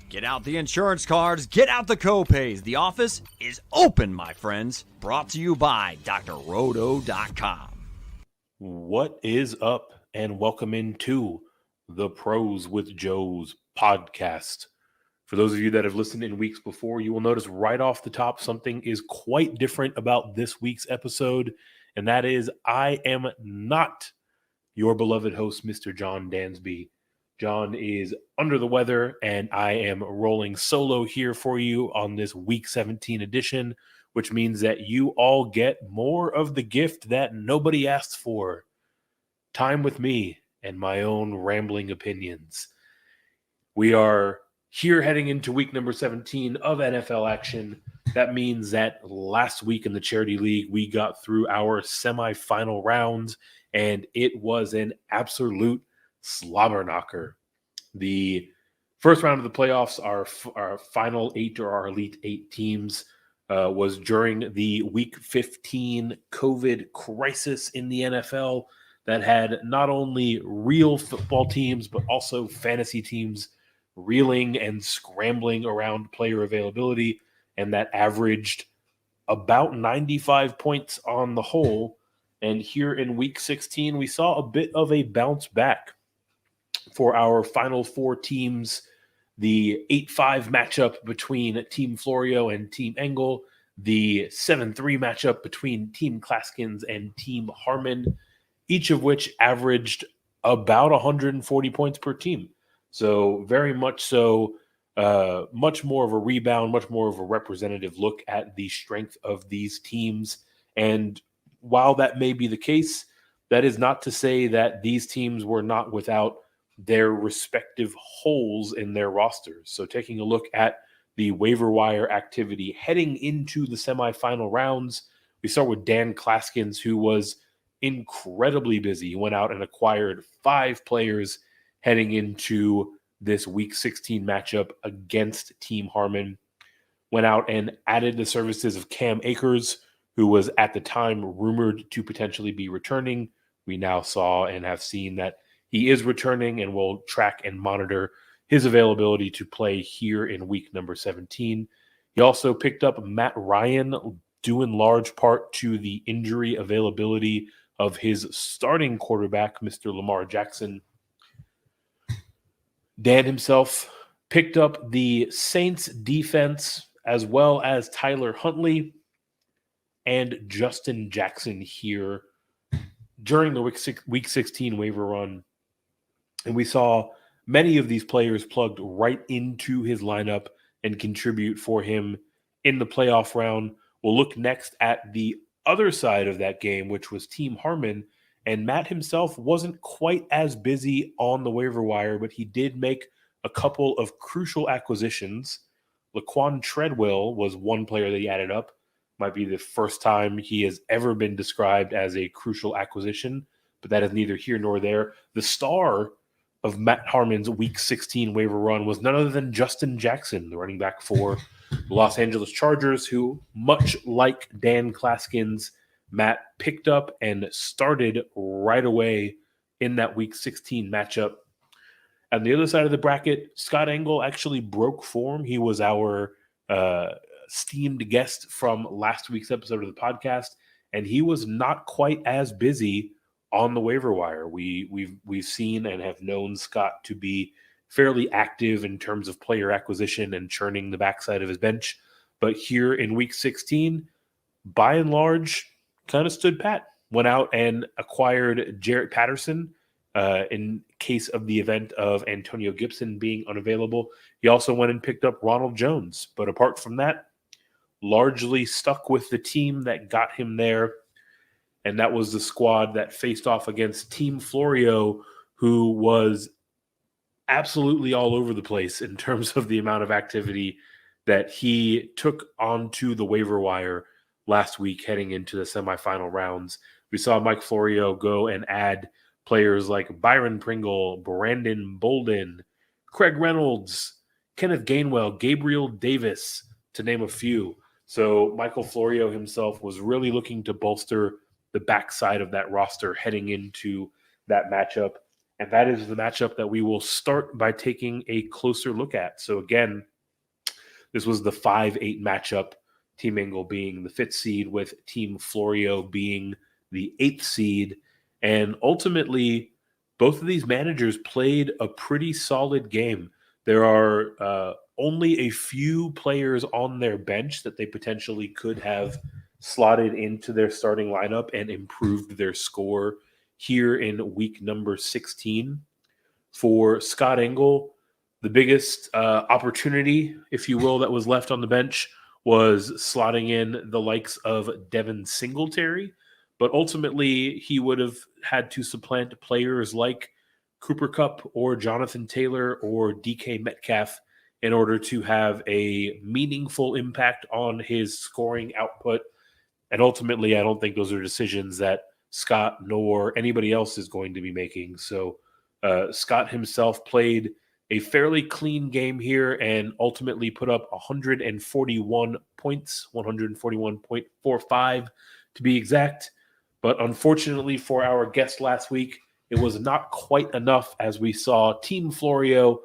Get out the insurance cards, get out the copays. The office is open, my friends. Brought to you by drroto.com. What is up, and welcome into the Pros with Joe's podcast. For those of you that have listened in weeks before, you will notice right off the top something is quite different about this week's episode, and that is I am not your beloved host, Mr. John Dansby. John is under the weather, and I am rolling solo here for you on this Week 17 edition, which means that you all get more of the gift that nobody asked for. Time with me and my own rambling opinions. We are here heading into week number 17 of NFL action. That means that last week in the Charity League, we got through our semifinal rounds, and it was an absolute slobber knocker. The first round of the playoffs, our final eight or our elite eight teams, was during the week 15 COVID crisis in the NFL that had not only real football teams, but also fantasy teams reeling and scrambling around player availability, and that averaged about 95 points on the whole. And here in week 16, we saw a bit of a bounce back for our final four teams. The 8-5 matchup between Team Florio and Team Engel, the 7-3 matchup between Team Clasgens and Team Harmon, each of which averaged about 140 points per team. So very much so, much more of a rebound, much more of a representative look at the strength of these teams. And while that may be the case, that is not to say that these teams were not without their respective holes in their rosters. So taking a look at the waiver wire activity heading into the semifinal rounds, we start with Dan Clasgens, who was incredibly busy. He went out and acquired 5 players heading into this week 16 matchup against Team Harmon. Went out and added the services of Cam Akers, who was at the time rumored to potentially be returning. We now saw and have seen that he is returning, and will track and monitor his availability to play here in week number 17. He also picked up Matt Ryan, due in large part to the injury availability of his starting quarterback, Mr. Lamar Jackson. Dan himself picked up the Saints defense, as well as Tyler Huntley and Justin Jackson here during the week 16 waiver run. And we saw many of these players plugged right into his lineup and contribute for him in the playoff round. We'll look next at the other side of that game, which was Team Harmon. And Matt himself wasn't quite as busy on the waiver wire, but he did make a couple of crucial acquisitions. Laquan Treadwell was one player that he added up. Might be the first time he has ever been described as a crucial acquisition, but that is neither here nor there. The star of Matt Harmon's week 16 waiver run was none other than Justin Jackson, the running back for the Los Angeles Chargers, who, much like Dan Clasgens, Matt picked up and started right away in that week 16 matchup. On the other side of the bracket, Scott Engel actually broke form. He was our esteemed guest from last week's episode of the podcast, and he was not quite as busy on the waiver wire. We've seen and have known Scott to be fairly active in terms of player acquisition and churning the backside of his bench. But here in week 16, by and large, kind of stood pat. Went out and acquired Jarrett Patterson in case of the event of Antonio Gibson being unavailable. He also went and picked up Ronald Jones. But apart from that, largely stuck with the team that got him there. And that was the squad that faced off against Team Florio, who was absolutely all over the place in terms of the amount of activity that he took onto the waiver wire last week heading into the semifinal rounds. We saw Mike Florio go and add players like Byron Pringle, Brandon Bolden, Craig Reynolds, Kenneth Gainwell, Gabriel Davis, to name a few. So Michael Florio himself was really looking to bolster the backside of that roster heading into that matchup. And that is the matchup that we will start by taking a closer look at. So again, this was the 5-8 matchup, Team Engel being the 5th seed with Team Florio being the 8th seed. And ultimately, both of these managers played a pretty solid game. There are only a few players on their bench that they potentially could have slotted into their starting lineup and improved their score here in week number 16. For Scott Engel, the biggest opportunity, if you will, that was left on the bench was slotting in the likes of Devin Singletary. But ultimately, he would have had to supplant players like Cooper Kupp or Jonathan Taylor or DK Metcalf in order to have a meaningful impact on his scoring output. And ultimately, I don't think those are decisions that Scott nor anybody else is going to be making. So Scott himself played a fairly clean game here and ultimately put up 141 points, 141.45 to be exact. But unfortunately for our guest last week, it was not quite enough as we saw Team Florio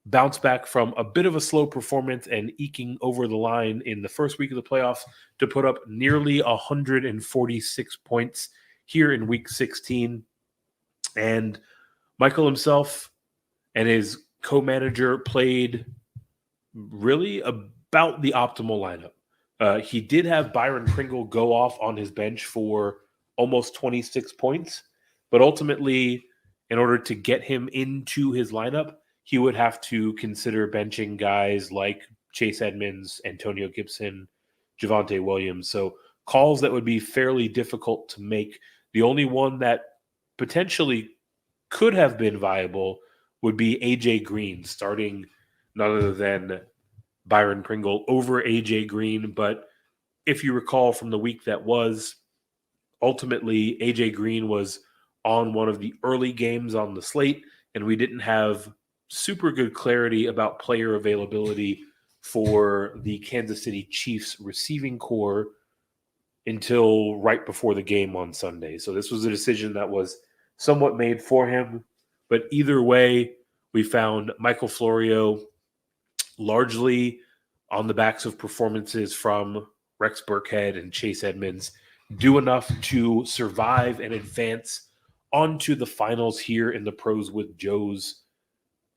bounce back from a bit of a slow performance and eking over the line in the first week of the playoffs to put up nearly 146 points here in week 16. And Michael himself and his co-manager played really about the optimal lineup. He did have Byron Pringle go off on his bench for almost 26 points, but ultimately, in order to get him into his lineup, he would have to consider benching guys like Chase Edmonds, Antonio Gibson, Javonte Williams. So calls that would be fairly difficult to make. The only one that potentially could have been viable would be AJ Green, starting none other than Byron Pringle over AJ Green. But if you recall from the week that was, ultimately AJ Green was on one of the early games on the slate, and we didn't have super good clarity about player availability for the Kansas City Chiefs receiving core until right before the game on Sunday. So this was a decision that was somewhat made for him. But either way, we found Michael Florio largely on the backs of performances from Rex Burkhead and Chase Edmonds do enough to survive and advance onto the finals here in the Pros with Joe's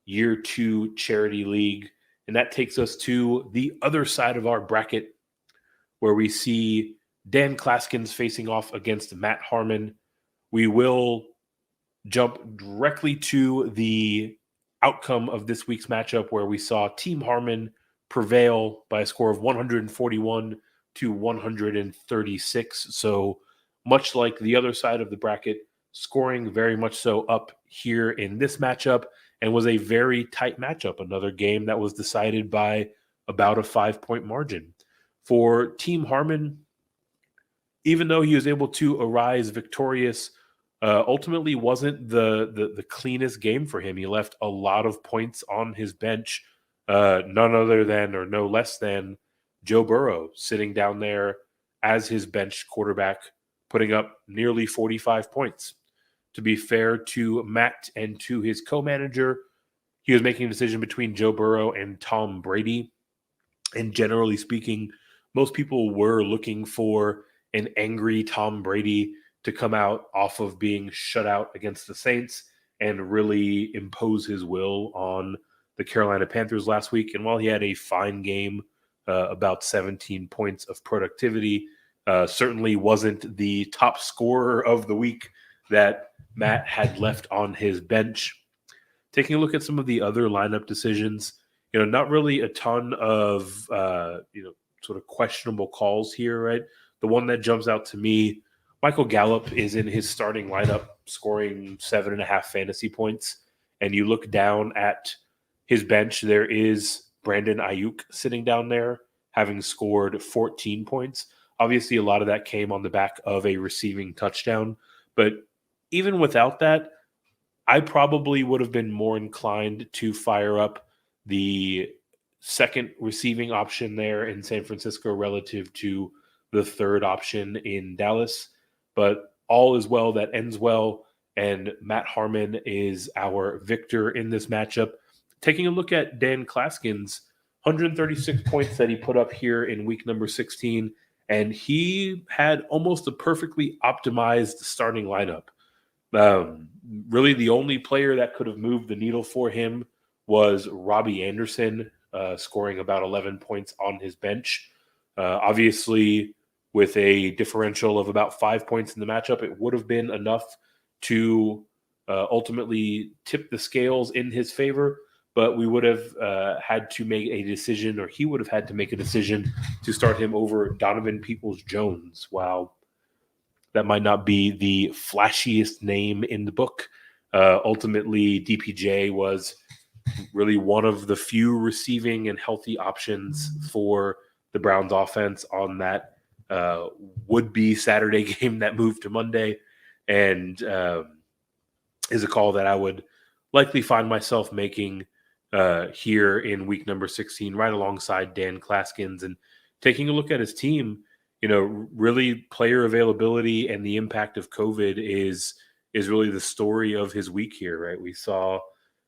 Year 2 Charity League. And that takes us to the other side of our bracket, where we see Dan Clasgens facing off against Matt Harmon. We will jump directly to the outcome of this week's matchup, where we saw Team Harmon prevail by a score of 141 to 136. So much like the other side of the bracket, scoring very much so up here in this matchup, and was a very tight matchup. Another game that was decided by about a 5-point margin. For Team Harmon, even though he was able to arise victorious, ultimately wasn't the cleanest game for him. He left a lot of points on his bench, none other than or no less than Joe Burrow sitting down there as his bench quarterback, putting up nearly 45 points. To be fair to Matt and to his co-manager, he was making a decision between Joe Burrow and Tom Brady. And generally speaking, most people were looking for an angry Tom Brady to come out off of being shut out against the Saints and really impose his will on the Carolina Panthers last week. And while he had a fine game, about 17 points of productivity, certainly wasn't the top scorer of the week that Matt had left on his bench. Taking a look at some of the other lineup decisions, not really a ton of, sort of questionable calls here, right? The one that jumps out to me, Michael Gallup is in his starting lineup scoring 7.5 fantasy points. And you look down at his bench, there is Brandon Ayuk sitting down there having scored 14 points. Obviously, a lot of that came on the back of a receiving touchdown. But even without that, I probably would have been more inclined to fire up the second receiving option there in San Francisco relative to the third option in Dallas. But all is well that ends well. and Matt Harmon is our victor in this matchup. Taking a look at Dan Clasgens' 136 points that he put up here in week number 16, and he had almost a perfectly optimized starting lineup. Really, the only player that could have moved the needle for him was Robbie Anderson, scoring about 11 points on his bench. Obviously, with a differential of about 5 points in the matchup, it would have been enough to ultimately tip the scales in his favor. But we would have had to make a decision, or he would have had to make a decision to start him over Donovan Peoples-Jones. Wow. That might not be the flashiest name in the book. Ultimately, DPJ was really one of the few receiving and healthy options for the Browns offense on that would-be Saturday game that moved to Monday, and is a call that I would likely find myself making here in week number 16, right alongside Dan Clasgens. And taking a look at his team, really player availability and the impact of COVID is really the story of his week here, right? We saw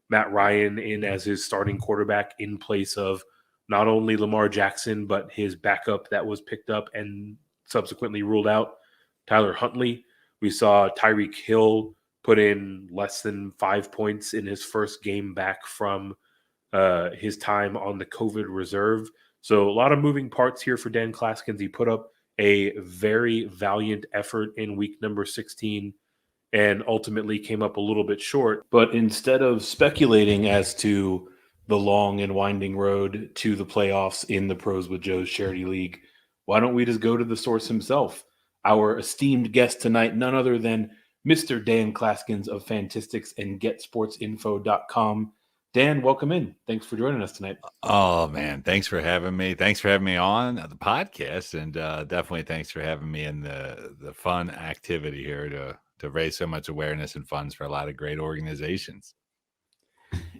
Matt Ryan in as his starting quarterback in place of not only Lamar Jackson, but his backup that was picked up and subsequently ruled out, Tyler Huntley. We saw Tyreek Hill put in less than 5 points in his first game back from his time on the COVID reserve. So a lot of moving parts here for Dan Clasgens. He put up a very valiant effort in week number 16 and ultimately came up a little bit short. But instead of speculating as to the long and winding road to the playoffs in the Pros with Joe's Charity League, why don't we just go to the source himself? Our esteemed guest tonight, none other than Mr. Dan Clasgens of Fantistics and GetSportsInfo.com. Dan, welcome in. Thanks for joining us tonight. Oh, man. Thanks for having me. Thanks for having me on the podcast. And definitely thanks for having me in the fun activity here to raise so much awareness and funds for a lot of great organizations.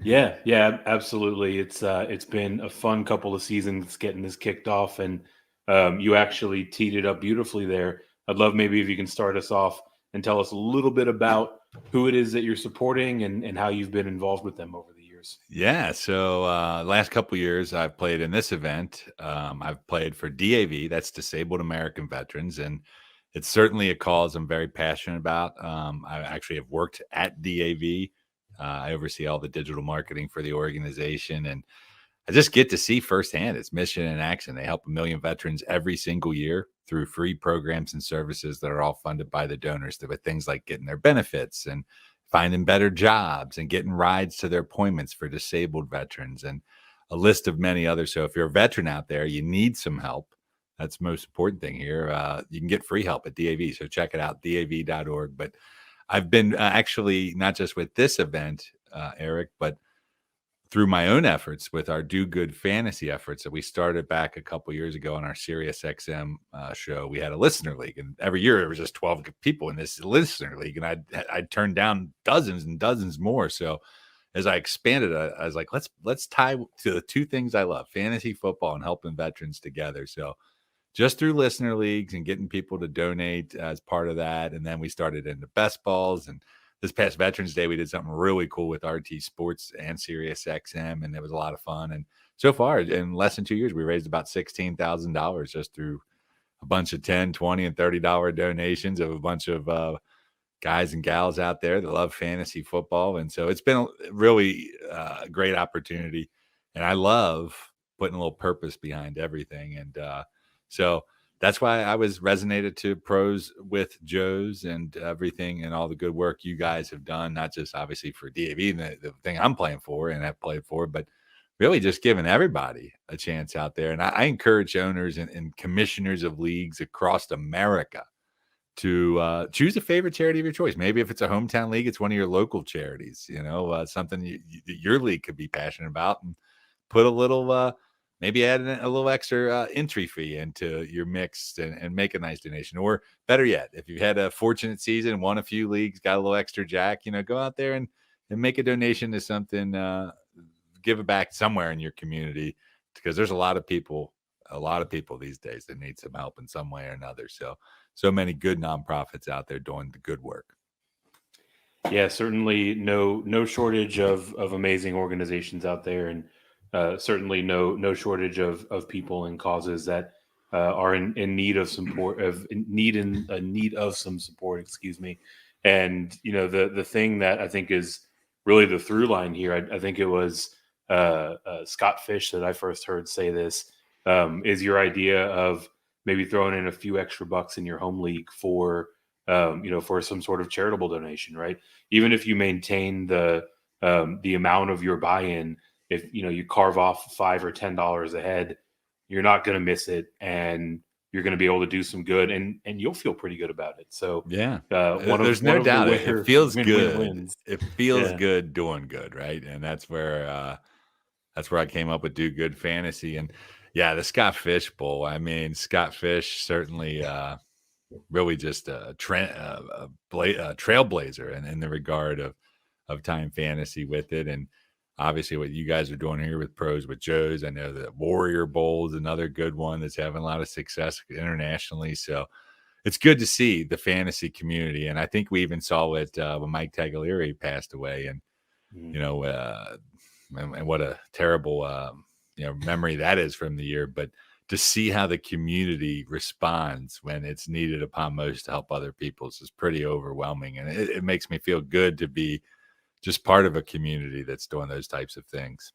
Yeah, absolutely. It's been a fun couple of seasons getting this kicked off, and you actually teed it up beautifully there. I'd love maybe if you can start us off and tell us a little bit about who it is that you're supporting and how you've been involved with them over the years. Yeah, so last couple of years I've played in this event. I've played for DAV, that's Disabled American Veterans, and it's certainly a cause I'm very passionate about. I actually have worked at DAV. I oversee all the digital marketing for the organization, and I just get to see firsthand its mission in action. They help 1 million veterans every single year through free programs and services that are all funded by the donors, with things like getting their benefits and finding better jobs and getting rides to their appointments for disabled veterans, and a list of many others. So if you're a veteran out there, you need some help. That's the most important thing here. You can get free help at DAV. So check it out, DAV.org. But I've been actually not just with this event, Eric, but through my own efforts with our Do Good fantasy efforts that we started back a couple years ago on our Sirius XM show. We had a listener league, and every year there was just 12 people in this listener league, and I'd turn down dozens and dozens more. So as I expanded, I was like, let's tie to the two things I love, fantasy football and helping veterans together. So just through listener leagues and getting people to donate as part of that. And then we started into best balls. And this past Veterans Day, we did something really cool with RT Sports and Sirius XM, and it was a lot of fun. And so far, in less than 2 years, we raised about $16,000 just through a bunch of $10, $20, and $30 donations of a bunch of guys and gals out there that love fantasy football. And so it's been really a great opportunity. And I love putting a little purpose behind everything. And so that's why I was resonated to Pros with Joe's and everything and all the good work you guys have done, not just obviously for DAV, the thing I'm playing for and have played for, but really just giving everybody a chance out there. And I encourage owners and commissioners of leagues across America to choose a favorite charity of your choice. Maybe if it's a hometown league, it's one of your local charities, something your league could be passionate about, and put a little maybe add a little extra entry fee into your mix and make a nice donation. Or better yet, if you've had a fortunate season, won a few leagues, got a little extra jack, go out there and make a donation to something, give it back somewhere in your community, because there's a lot of people these days that need some help in some way or another. So many good nonprofits out there doing the good work. Yeah, certainly no shortage of amazing organizations out there, and certainly no shortage of people and causes that are in need of support need of some support. Excuse me. And the thing that I think is really the through line here. I think it was Scott Fish that I first heard say this, is your idea of maybe throwing in a few extra bucks in your home league for for some sort of charitable donation, right? Even if you maintain the amount of your buy-in, if you carve off $5 or $10 a head, you're not going to miss it, and you're going to be able to do some good, and you'll feel pretty good about it. So Yeah. one There's no of the doubt it rare feels win-win good. wins. It feels Yeah. good doing good, right? And that's where I came up with Do Good Fantasy. And yeah, the Scott Fish Bowl. I mean, Scott Fish certainly really just a trailblazer in the regard of time fantasy with it. And obviously what you guys are doing here with Pros with Joe's. I know the Warrior Bowl is another good one that's having a lot of success internationally. So it's good to see the fantasy community. And I think we even saw it when Mike Tagliari passed away. And, Mhm. you know, and what a terrible, memory that is from the year. But to see how the community responds when it's needed upon most to help other people's is pretty overwhelming. And it makes me feel good to be just part of a community that's doing those types of things.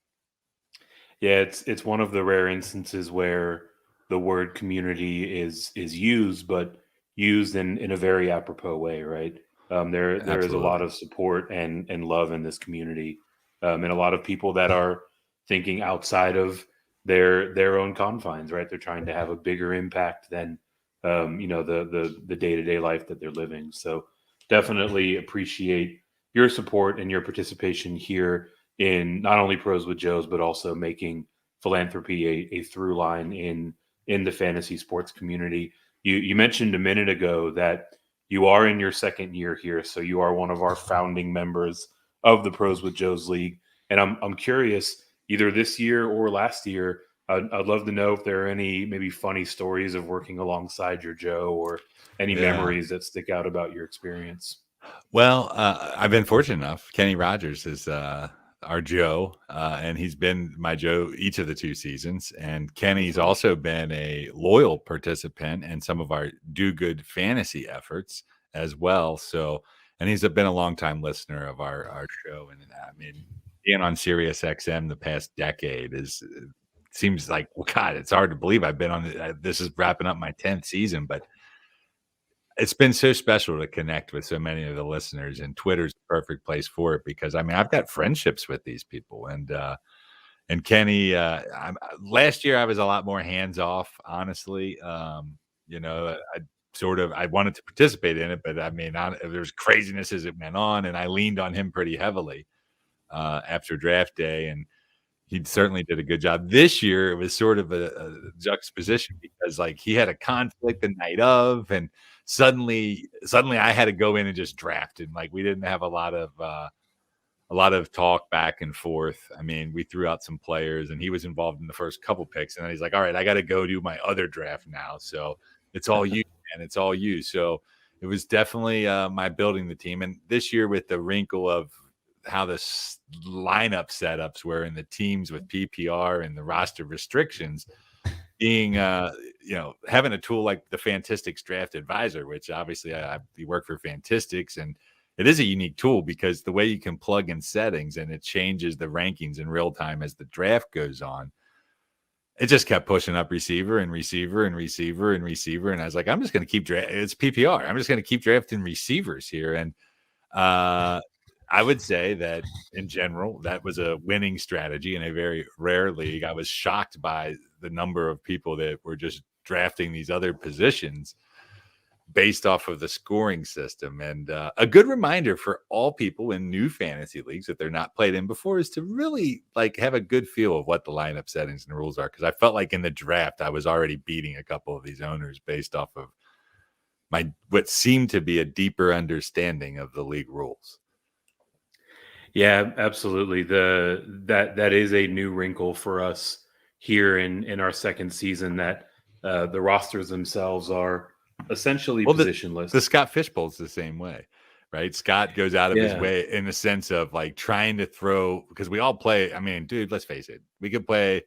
Yeah, it's one of the rare instances where the word community is used, but used in a very apropos way, right? There is a lot Absolutely. of support and love in this community, and a lot of people that are thinking outside of their own confines, right? They're trying to have a bigger impact than the day-to-day life that they're living. So definitely appreciate your support and your participation here in not only Pros with Joe's, but also making philanthropy a through line in the fantasy sports community. You mentioned a minute ago that you are in your second year here, so you are one of our founding members of the Pros with Joe's League. And I'm curious, either this year or last year, I'd love to know if there are any maybe funny stories of working alongside your Joe, or any Yeah. memories that stick out about your experience. Well, I've been fortunate enough. Kenny Rogers is our Joe, and he's been my Joe each of the 2 seasons. And Kenny's also been a loyal participant in some of our Do Good fantasy efforts as well. So, and he's been a longtime listener of our show. And I mean, being on Sirius XM the past decade seems like, well, God, it's hard to believe I've been on it. This is wrapping up my 10th season, but it's been so special to connect with so many of the listeners, and Twitter's the perfect place for it because, I mean, I've got friendships with these people, and Kenny, last year I was a lot more hands off, honestly. I wanted to participate in it, but I mean, there's craziness as it went on, and I leaned on him pretty heavily after draft day, and he certainly did a good job. This year, it was sort of a juxtaposition because, like, he had a conflict the night of, and suddenly I had to go in and just draft, and, like, we didn't have a lot of talk back and forth. I mean, we threw out some players, and he was involved in the first couple picks, and then he's like, "All right, I gotta go do my other draft now, so it's all you, man, it's all you." So, it was definitely, my building the team, and this year with the wrinkle of how the lineup setups were in the teams with PPR and the roster restrictions, being having a tool like the Fantistics Draft Advisor, which obviously we work for Fantistics, and it is a unique tool because the way you can plug in settings and it changes the rankings in real time as the draft goes on. It just kept pushing up receiver and receiver and receiver and receiver, and I was like, I'm just going to keep it's PPR. I'm just going to keep drafting receivers here, and uh, I would say that in general, that was a winning strategy in a very rare league. I was shocked by the number of people that were just drafting these other positions based off of the scoring system. And a good reminder for all people in new fantasy leagues that they're not played in before is to really like have a good feel of what the lineup settings and rules are. Because I felt like in the draft, I was already beating a couple of these owners based off of what seemed to be a deeper understanding of the league rules. Yeah, absolutely. That is a new wrinkle for us here in our second season, that the rosters themselves are essentially Well, the positionless. Scott Fish Bowl's the same way, right? Scott goes out of his Yeah. way in the sense of like trying to throw, because we all play. I mean, dude, let's face it, we could play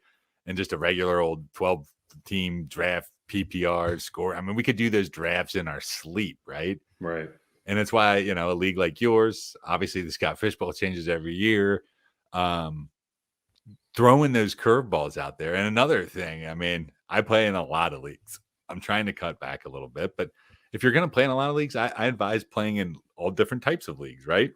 in just a regular old 12 team draft PPR score. I mean, we could do those drafts in our sleep, right? Right. And that's why, a league like yours, obviously the Scott Fishbowl changes every year. Throwing those curveballs out there. And another thing, I mean, I play in a lot of leagues. I'm trying to cut back a little bit, but if you're going to play in a lot of leagues, I advise playing in all different types of leagues, right?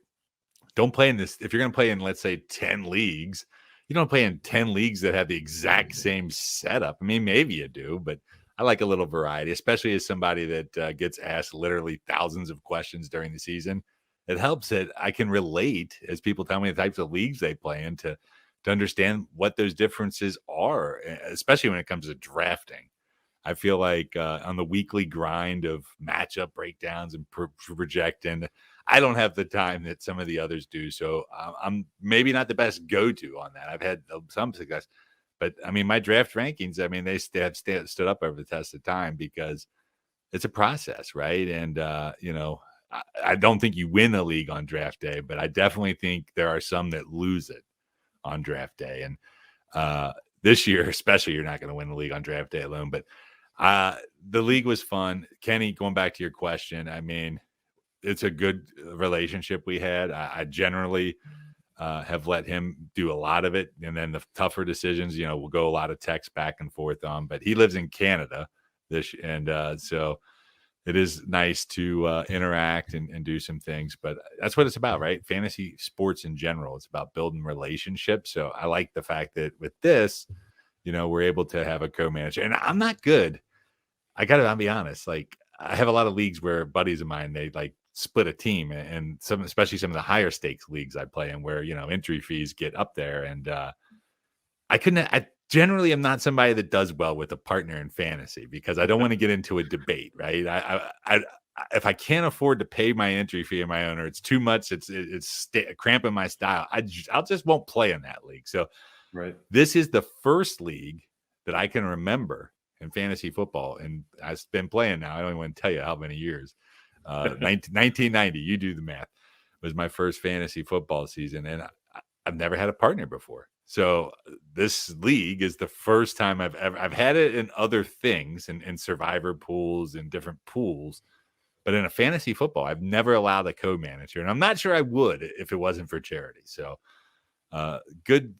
Don't play in this. If you're going to play in, let's say, 10 leagues, you don't play in 10 leagues that have the exact same setup. I mean, maybe you do, but I like a little variety, especially as somebody that gets asked literally thousands of questions during the season. It helps that I can relate as people tell me the types of leagues they play in to understand what those differences are, especially when it comes to drafting. I feel like on the weekly grind of matchup breakdowns and projecting, I don't have the time that some of the others do. So I'm maybe not the best go-to on that. I've had some success, but I mean, my draft rankings, I mean, they have stood up over the test of time because it's a process, right? And, I don't think you win a league on draft day, but I definitely think there are some that lose it on draft day. And this year, especially, you're not going to win the league on draft day alone. But the league was fun. Kenny, going back to your question, I mean, it's a good relationship we had. I generally have let him do a lot of it. And then the tougher decisions, we'll go a lot of text back and forth on. But he lives in Canada, so it is nice to interact and do some things, but that's what it's about, right? Fantasy sports in general, it's about building relationships. So I like the fact that with this, we're able to have a co-manager. And I'm not good. I gotta be honest. Like, I have a lot of leagues where buddies of mine, they like split a team, and especially some of the higher stakes leagues I play in where, entry fees get up there. And I generally am not somebody that does well with a partner in fantasy because I don't want to get into a debate, right? If I can't afford to pay my entry fee in my own, or it's too much, it's cramping my style, I'll just won't play in that league. So right. This is the first league that I can remember in fantasy football, and I've been playing now. I don't even want to tell you how many years. 1990, you do the math, was my first fantasy football season, and I've never had a partner before. So this league is the first time I've had it in other things, in survivor pools and different pools, but in a fantasy football, I've never allowed a co-manager, and I'm not sure I would if it wasn't for charity. So good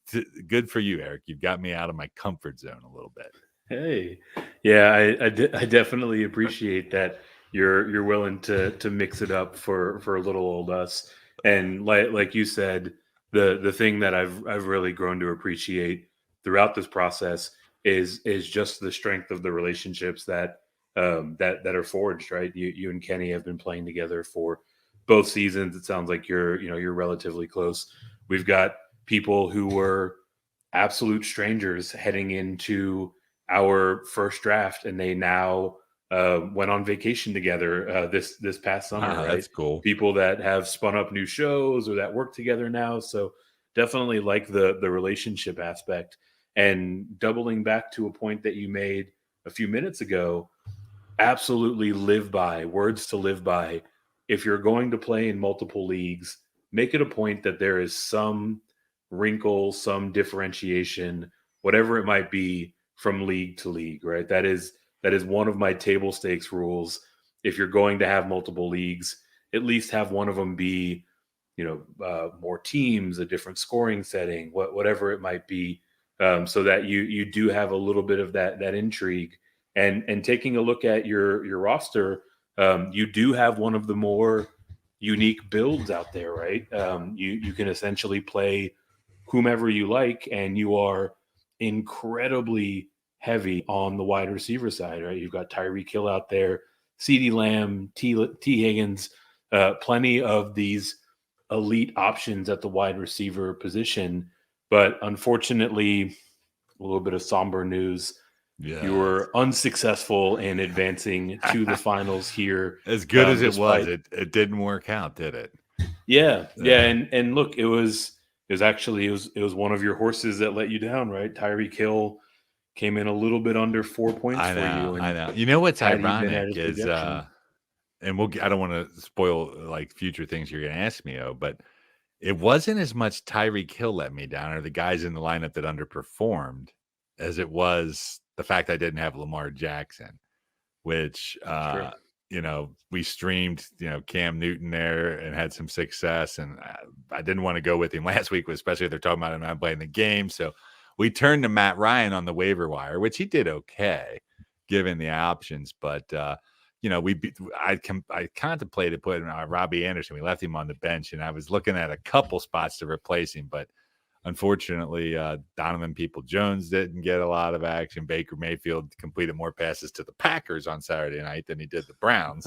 for you, Eric. You've got me out of my comfort zone a little bit. Hey, yeah, I definitely appreciate that you're willing to mix it up for a little old us. And like you said, the thing that I've really grown to appreciate throughout this process is just the strength of the relationships that are forged, right? You and Kenny have been playing together for both seasons. It sounds like you're relatively close. We've got people who were absolute strangers heading into our first draft, and they now went on vacation together this past summer. Right? That's cool. People that have spun up new shows or that work together now. So definitely like the relationship aspect. And doubling back to a point that you made a few minutes ago, absolutely live by words to live by. If you're going to play in multiple leagues, make it a point that there is some wrinkle, some differentiation, whatever it might be, from league to league, right? That is one of my table stakes rules. If you're going to have multiple leagues, at least have one of them be, more teams, a different scoring setting, whatever it might be, so that you do have a little bit of that intrigue. And taking a look at your roster, you do have one of the more unique builds out there, right? You can essentially play whomever you like, and you are incredibly heavy on the wide receiver side, right? You've got Tyreek Hill out there, CeeDee Lamb, T. Higgins, plenty of these elite options at the wide receiver position. But unfortunately, a little bit of somber news. Yeah, you were unsuccessful in advancing to the finals here. As good as it was, it didn't work out, did it? Yeah. And look, it was one of your horses that let you down, right? Tyreek Hill came in a little bit under 4 points for you. I know. You know what's ironic is and I don't want to spoil like future things you're going to ask me, but it wasn't as much Tyreek Hill let me down or the guys in the lineup that underperformed as it was the fact I didn't have Lamar Jackson, which, we streamed, Cam Newton there and had some success. And I didn't want to go with him last week, especially if they're talking about him not playing the game. So we turned to Matt Ryan on the waiver wire, which he did okay, given the options. But, I contemplated putting Robbie Anderson. We left him on the bench, and I was looking at a couple spots to replace him. But unfortunately, Donovan Peoples-Jones didn't get a lot of action. Baker Mayfield completed more passes to the Packers on Saturday night than he did the Browns.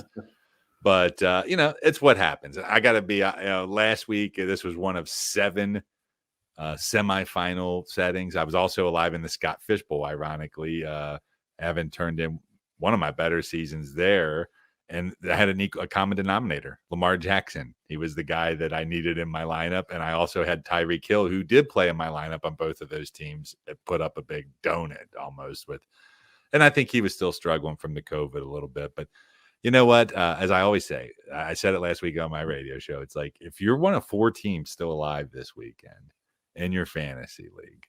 But, it's what happens. I got to be, last week, this was one of 7 semifinal settings. I was also alive in the Scott Fish Bowl, ironically. Evan turned in one of my better seasons there. And I had a common denominator, Lamar Jackson. He was the guy that I needed in my lineup. And I also had Tyreek Hill, who did play in my lineup on both of those teams. It put up a big donut almost and I think he was still struggling from the COVID a little bit. But you know what? As I always say, I said it last week on my radio show. It's like, if you're one of 4 teams still alive this weekend in your fantasy league,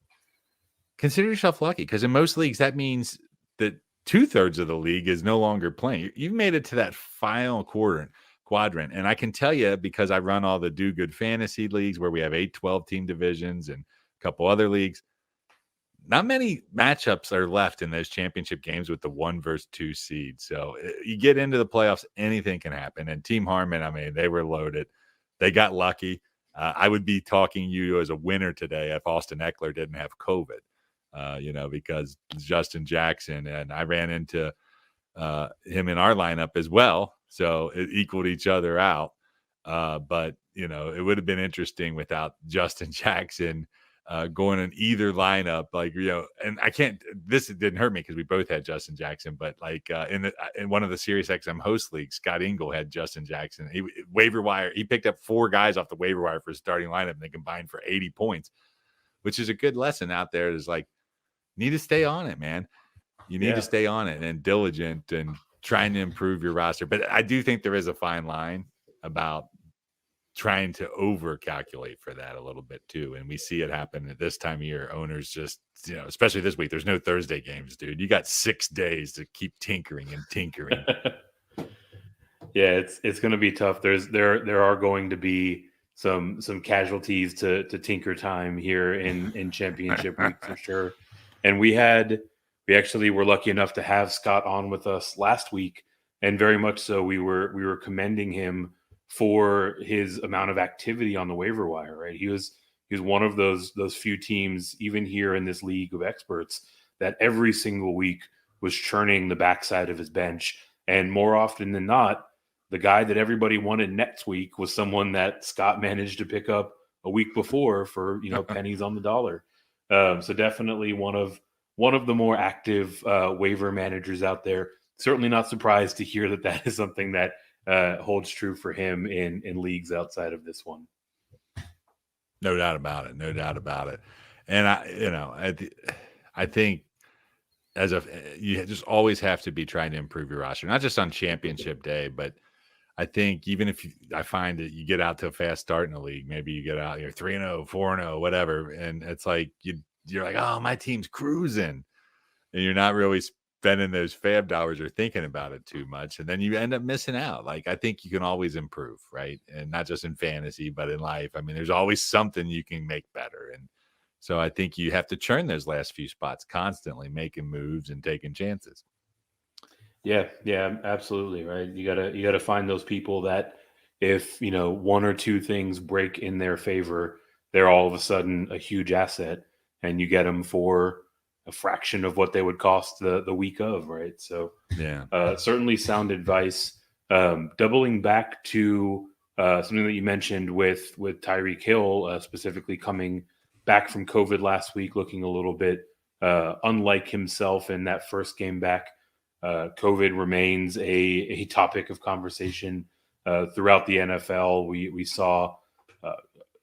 consider yourself lucky, because in most leagues, that means that 2/3 of the league is no longer playing. You've made it to that final quadrant. And I can tell you, because I run all the Do Good fantasy leagues where we have 8, 12 team divisions and a couple other leagues, not many matchups are left in those championship games with the 1 versus 2 seed. So you get into the playoffs, anything can happen. And Team Harmon, they were loaded. They got lucky. I would be talking you as a winner today if Austin Eckler didn't have COVID. Because Justin Jackson, and I ran into him in our lineup as well. So it equaled each other out. But it would have been interesting without Justin Jackson going in either lineup. And this didn't hurt me because we both had Justin Jackson, but in one of the Sirius XM host leagues, Scott Ingle had Justin Jackson. He picked up 4 guys off the waiver wire for his starting lineup, and they combined for 80 points, which is a good lesson out there. Is need to stay on it, man. You need to stay on it and diligent and trying to improve your roster. But I do think there is a fine line about trying to over calculate for that a little bit too. And we see it happen at this time of year. Owners just, especially this week, there's no Thursday games, dude. You got 6 days to keep tinkering and tinkering. Yeah, it's going to be tough. There are going to be some casualties to tinker time here in championship week for sure. And we actually were lucky enough to have Scott on with us last week, and very much so. We were commending him for his amount of activity on the waiver wire. Right, he was one of those few teams, even here in this league of experts, that every single week was churning the backside of his bench, and more often than not, the guy that everybody wanted next week was someone that Scott managed to pick up a week before for pennies on the dollar. So definitely one of the more active waiver managers out there. Certainly not surprised to hear that is something that holds true for him in leagues outside of this one. No doubt about it. No doubt about it. And I think you just always have to be trying to improve your roster, not just on championship day, but I think even if I find that you get out to a fast start in the league, maybe you get out, you're 3-0, 4-0, whatever. And it's like, you're like, oh, my team's cruising. And you're not really spending those fab dollars or thinking about it too much. And then you end up missing out. I think you can always improve, right? And not just in fantasy, but in life. There's always something you can make better. And so I think you have to churn those last few spots constantly, making moves and taking chances. Yeah, absolutely. Right. You gotta find those people that if, 1 or 2 things break in their favor, they're all of a sudden a huge asset, and you get them for a fraction of what they would cost the week of. Right. So certainly sound advice. Doubling back to something that you mentioned with Tyreek Hill, specifically coming back from COVID last week, looking a little bit unlike himself in that first game back. COVID remains a topic of conversation throughout the NFL. We saw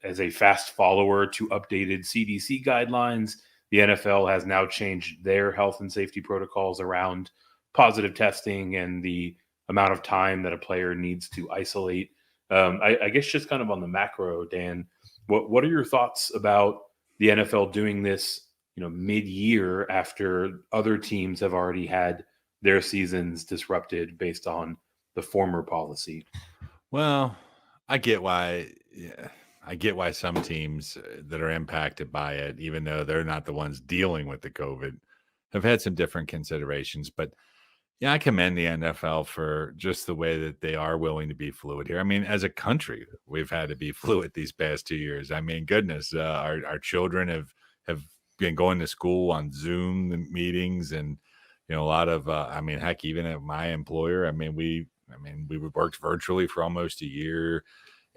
as a fast follower to updated CDC guidelines, the NFL has now changed their health and safety protocols around positive testing and the amount of time that a player needs to isolate. I guess just kind of on the macro, Dan, what are your thoughts about the NFL doing this, mid-year after other teams have already had their seasons disrupted based on the former policy? Well, I get why. Yeah, I get why some teams that are impacted by it, even though they're not the ones dealing with the COVID, have had some different considerations. But yeah, I commend the NFL for just the way that they are willing to be fluid here. I mean, as a country, we've had to be fluid these past 2 years. I mean, goodness, our children have been going to school on Zoom meetings, and a lot of I mean, heck, even at my employer, we worked virtually for almost a year.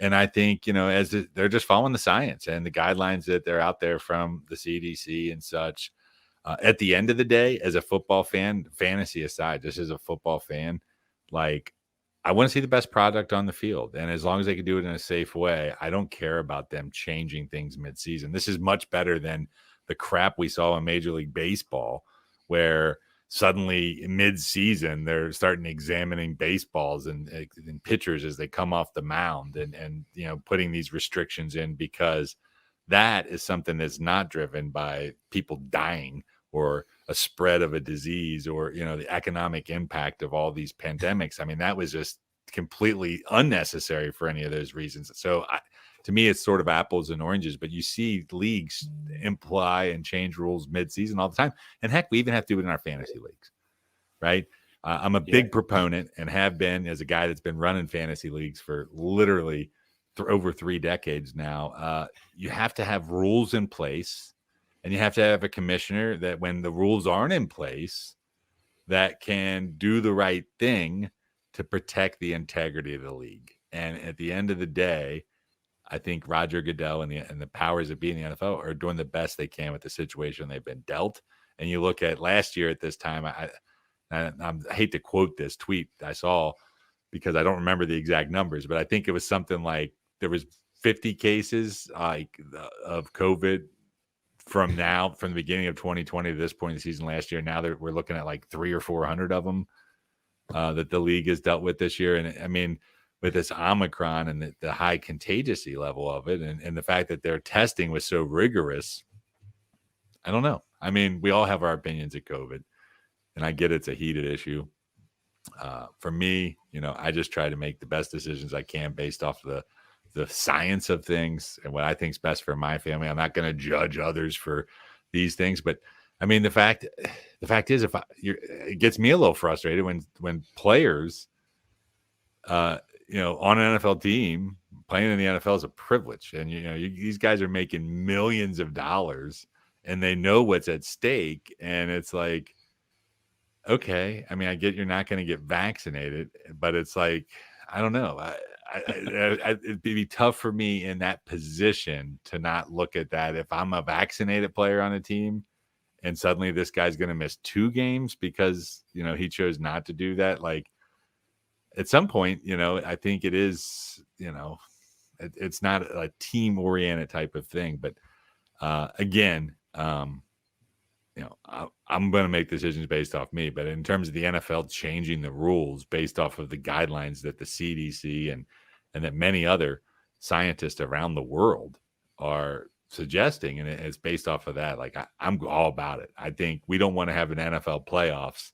And I think, they're just following the science and the guidelines that they're out there from the CDC and such. At the end of the day, as a football fan, fantasy aside, just as a football fan, like, I want to see the best product on the field. And as long as they can do it in a safe way, I don't care about them changing things midseason. This is much better than the crap we saw in Major League Baseball, where suddenly mid-season they're starting examining baseballs and pitchers as they come off the mound and putting these restrictions in, because that is something that's not driven by people dying or a spread of a disease or the economic impact of all these pandemics. I mean, that was just completely unnecessary for any of those reasons. So to me, it's sort of apples and oranges, but you see leagues imply and change rules mid-season all the time. And heck, we even have to do it in our fantasy leagues, right? I'm a big proponent and have been, as a guy that's been running fantasy leagues for literally over 3 decades now. You have to have rules in place, and you have to have a commissioner that, when the rules aren't in place, that can do the right thing to protect the integrity of the league. And at the end of the day, I think Roger Goodell and the powers that be in the NFL are doing the best they can with the situation they've been dealt. And you look at last year at this time, I hate to quote this tweet I saw because I don't remember the exact numbers, but I think it was something like there was 50 cases of COVID from the beginning of 2020 to this point in the season last year. Now we're looking at like 300 or 400 of them that the league has dealt with this year. And I mean, with this Omicron and the high contagiousy level of it, and the fact that their testing was so rigorous, I don't know. I mean, we all have our opinions of COVID, and I get it's a heated issue. For me, I just try to make the best decisions I can based off the science of things and what I think is best for my family. I'm not going to judge others for these things, but I mean, the fact is, it gets me a little frustrated when players, on an NFL team, playing in the NFL is a privilege, and these guys are making millions of dollars, and they know what's at stake, and it's like, okay, I mean, I get you're not going to get vaccinated, but it's like, I don't know. It'd be tough for me in that position to not look at that. If I'm a vaccinated player on a team and suddenly this guy's going to miss 2 games because, he chose not to do that. Like, at some point, I think it is, it's not a team oriented type of thing. But again, I'm going to make decisions based off me. But in terms of the NFL changing the rules based off of the guidelines that the CDC and that many other scientists around the world are suggesting, and it's based off of that, like, I'm all about it. I think we don't want to have an NFL playoffs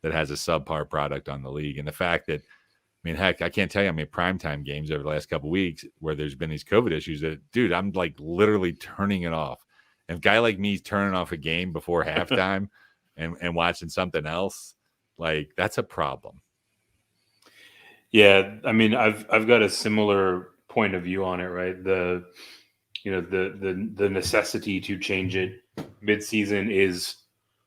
that has a subpar product on the league. And the fact that, I mean, heck, I can't tell you how many primetime games over the last couple of weeks where there's been these COVID issues that, dude, I'm like literally turning it off. And a guy like me is turning off a game before halftime and watching something else, like, that's a problem. Yeah, I mean, I've got a similar point of view on it, right? The necessity to change it mid-season is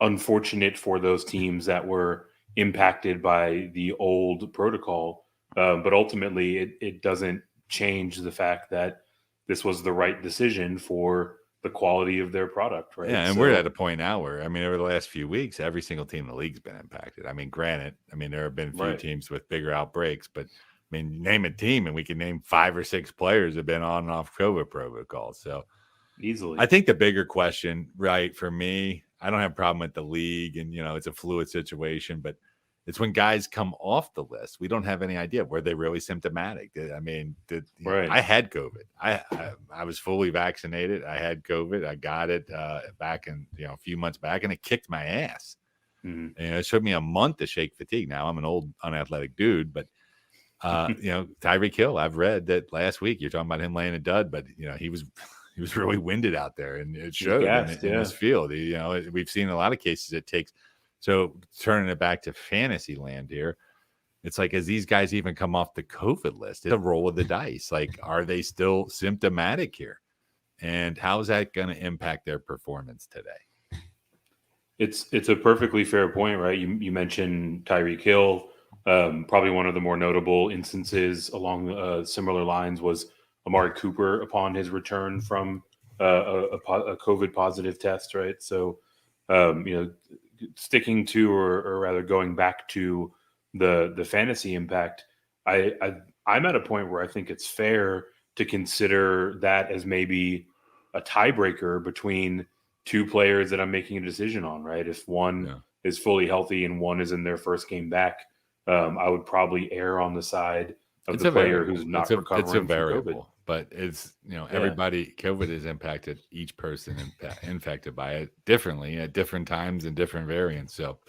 unfortunate for those teams that were impacted by the old protocol, but ultimately it doesn't change the fact that this was the right decision for the quality of their product, right? Yeah, and we're at a point now where, I mean, over the last few weeks, every single team in the league's been impacted. I mean, granted, there have been a few teams with bigger outbreaks, but I mean, name a team and we can name 5 or 6 players that have been on and off COVID protocols. So easily, I think the bigger question, right, for me, I don't have a problem with the league, and it's a fluid situation, but It's when guys come off the list, we don't have any idea, were they really symptomatic? Right. I had COVID. I was fully vaccinated. I had COVID. I got it back in a few months back, and it kicked my ass. Mm-hmm. And it took me a month to shake fatigue. Now I'm an old unathletic dude, but Tyreek Hill, I've read that last week. You're talking about him laying a dud, but he was really winded out there, and it showed in his field. We've seen a lot of cases it takes. So turning it back to fantasy land here, it's like, as these guys even come off the COVID list, it's a roll of the dice. Like, are they still symptomatic here? And how is that going to impact their performance today? It's a perfectly fair point, right? You mentioned Tyreek Hill. Probably one of the more notable instances along similar lines was Amari Cooper upon his return from a COVID positive test, right? So, sticking to, or rather going back to the fantasy impact, I'm at a point where I think it's fair to consider that as maybe a tiebreaker between two players that I'm making a decision on, right? If one is fully healthy and one is in their first game back, I would probably err on the side of the player who's not recovering it's a from variable, COVID. But it's, everybody, COVID has impacted each person infected by it differently at different times and different variants. So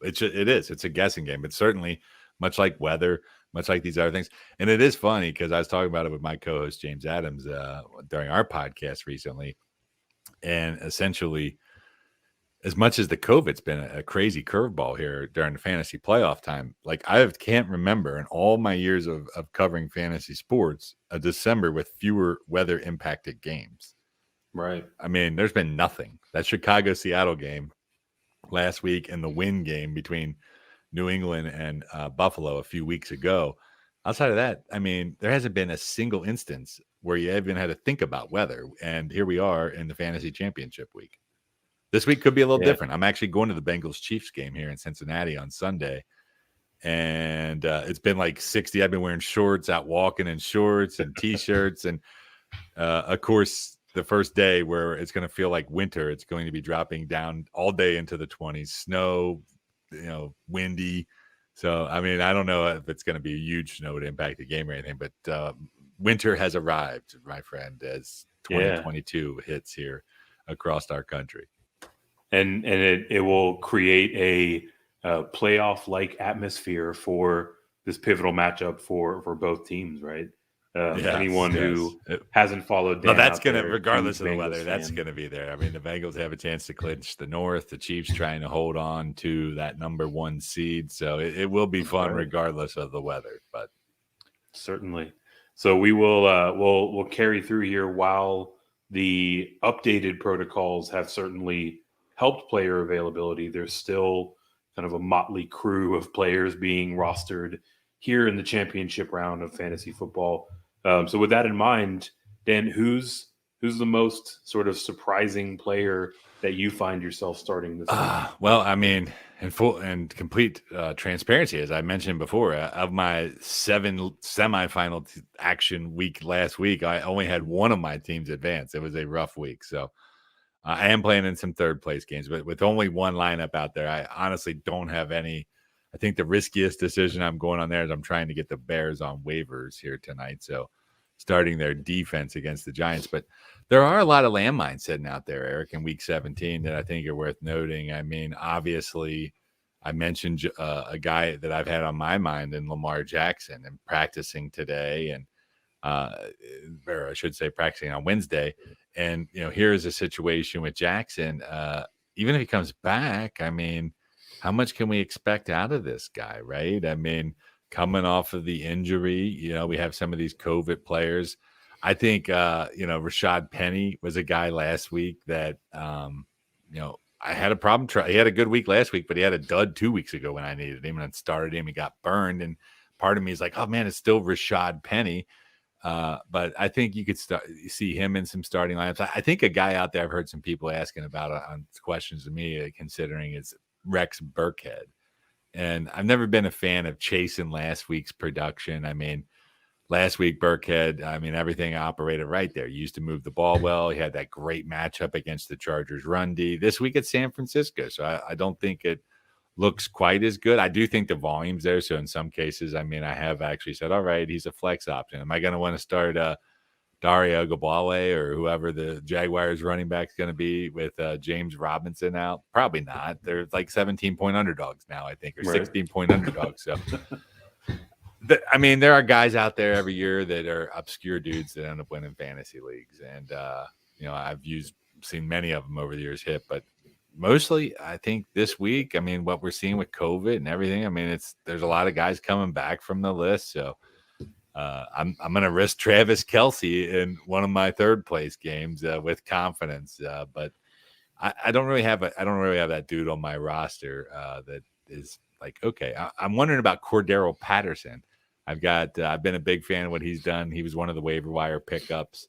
it's a guessing game. But certainly, much like weather, much like these other things. And it is funny because I was talking about it with my co-host James Adams during our podcast recently. And essentially, as much as the COVID's been a crazy curveball here during the fantasy playoff time, like, I can't remember in all my years of covering fantasy sports a December with fewer weather impacted games. Right. I mean, there's been nothing. That Chicago-Seattle game last week and the wind game between New England and Buffalo a few weeks ago. Outside of that, I mean, there hasn't been a single instance where you even had to think about weather. And here we are in the fantasy championship week. This week could be a little different. I'm actually going to the Bengals-Chiefs game here in Cincinnati on Sunday. And it's been like 60. I've been wearing shorts, out walking in shorts and T-shirts. And, of course, the first day where it's going to feel like winter, it's going to be dropping down all day into the 20s, snow, windy. So, I mean, I don't know if it's going to be a huge snow to impact the game or anything, but winter has arrived, my friend, as 2022 hits here across our country. And it will create a playoff-like atmosphere for this pivotal matchup for both teams, right? Anyone who hasn't followed down. No, that's going to, regardless of the weather, that's going to be there. I mean, the Bengals have a chance to clinch the North. The Chiefs trying to hold on to that number 1 seed. So it will be fun regardless of the weather. But certainly. So we will we'll carry through here while the updated protocols have certainly helped player availability. There's still kind of a motley crew of players being rostered here in the championship round of fantasy football. So with that in mind, Dan, who's the most sort of surprising player that you find yourself starting this week? Well, I mean, in full and complete transparency, as I mentioned before, of my 7 semifinal action week last week, I only had one of my teams advance. It was a rough week. So I am playing in some third place games, but with only one lineup out there, I honestly don't have any. I think the riskiest decision I'm going on there is I'm trying to get the Bears on waivers here tonight. So starting their defense against the Giants. But there are a lot of landmines sitting out there, Eric, in week 17 that I think are worth noting. I mean, obviously, I mentioned a guy that I've had on my mind in Lamar Jackson and practicing today, and or I should say practicing on Wednesday. And, here's a situation with Jackson. Even if he comes back, I mean, how much can we expect out of this guy, right? I mean, coming off of the injury, we have some of these COVID players. I think, Rashad Penny was a guy last week that, I had a problem. He had a good week last week, but he had a dud 2 weeks ago when I needed him and started him. He got burned. And part of me is like, oh, man, it's still Rashad Penny. But I think you could see him in some starting lineups. I think a guy out there I've heard some people asking about on questions to me considering is Rex Burkhead. And I've never been a fan of chasing last week's production. I mean, last week, Burkhead, everything operated right there. He used to move the ball well. He had that great matchup against the Chargers run D. This week at San Francisco. So I don't think it looks quite as good. I do think the volume's there. So in some cases, I mean, I have actually said, all right, he's a flex option. Am I going to want to start Dario Gabale or whoever the Jaguars running back is going to be with James Robinson out? Probably not. They're like 17-point underdogs now, I think, or 16-point underdogs. So, I mean, there are guys out there every year that are obscure dudes that end up winning fantasy leagues. And, I've seen many of them over the years hit, but mostly I think this week, I mean, what we're seeing with COVID and everything, I mean, there's a lot of guys coming back from the list. So I'm going to risk Travis Kelce in one of my third place games with confidence. But I don't really have that dude on my roster that is like, okay, I'm wondering about Cordell Patterson. I've been a big fan of what he's done. He was one of the waiver wire pickups.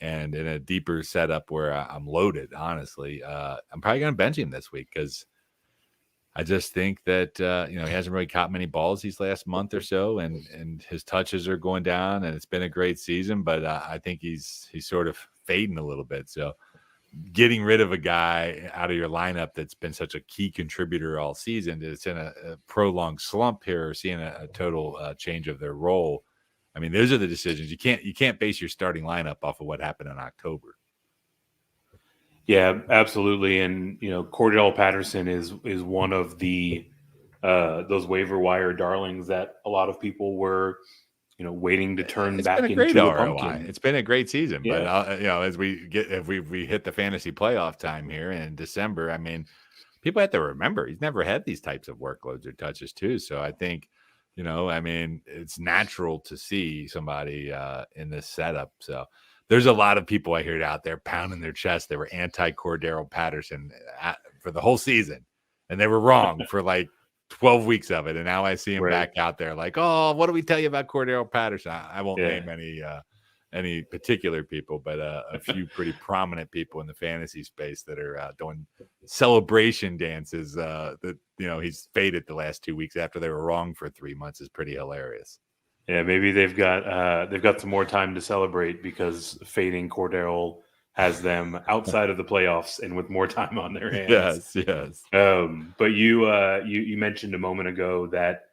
And in a deeper setup where I'm loaded, honestly, I'm probably going to bench him this week because I just think that, he hasn't really caught many balls these last month or so, and his touches are going down, and it's been a great season, but I think he's sort of fading a little bit. So getting rid of a guy out of your lineup that's been such a key contributor all season, that's in a prolonged slump here, or seeing a total change of their role. I mean, those are the decisions. You can't base your starting lineup off of what happened in October. Yeah, absolutely. And Cordell Patterson is one of the those waiver wire darlings that a lot of people were waiting to turn back into the pumpkin. It's been a great season, but as we hit the fantasy playoff time here in December, I mean, people have to remember he's never had these types of workloads or touches too. So I think. I mean, it's natural to see somebody in this setup. So there's a lot of people I heard out there pounding their chest. They were anti-Cordell Patterson for the whole season, and they were wrong for like 12 weeks of it. And now I see him back out there like, oh, what do we tell you about Cordell Patterson? I won't name any particular people, but a few pretty prominent people in the fantasy space that are doing celebration dances that he's faded the last 2 weeks after they were wrong for 3 months is pretty hilarious. Yeah, maybe they've got some more time to celebrate because fading Cordell has them outside of the playoffs and with more time on their hands. Yes. But you mentioned a moment ago that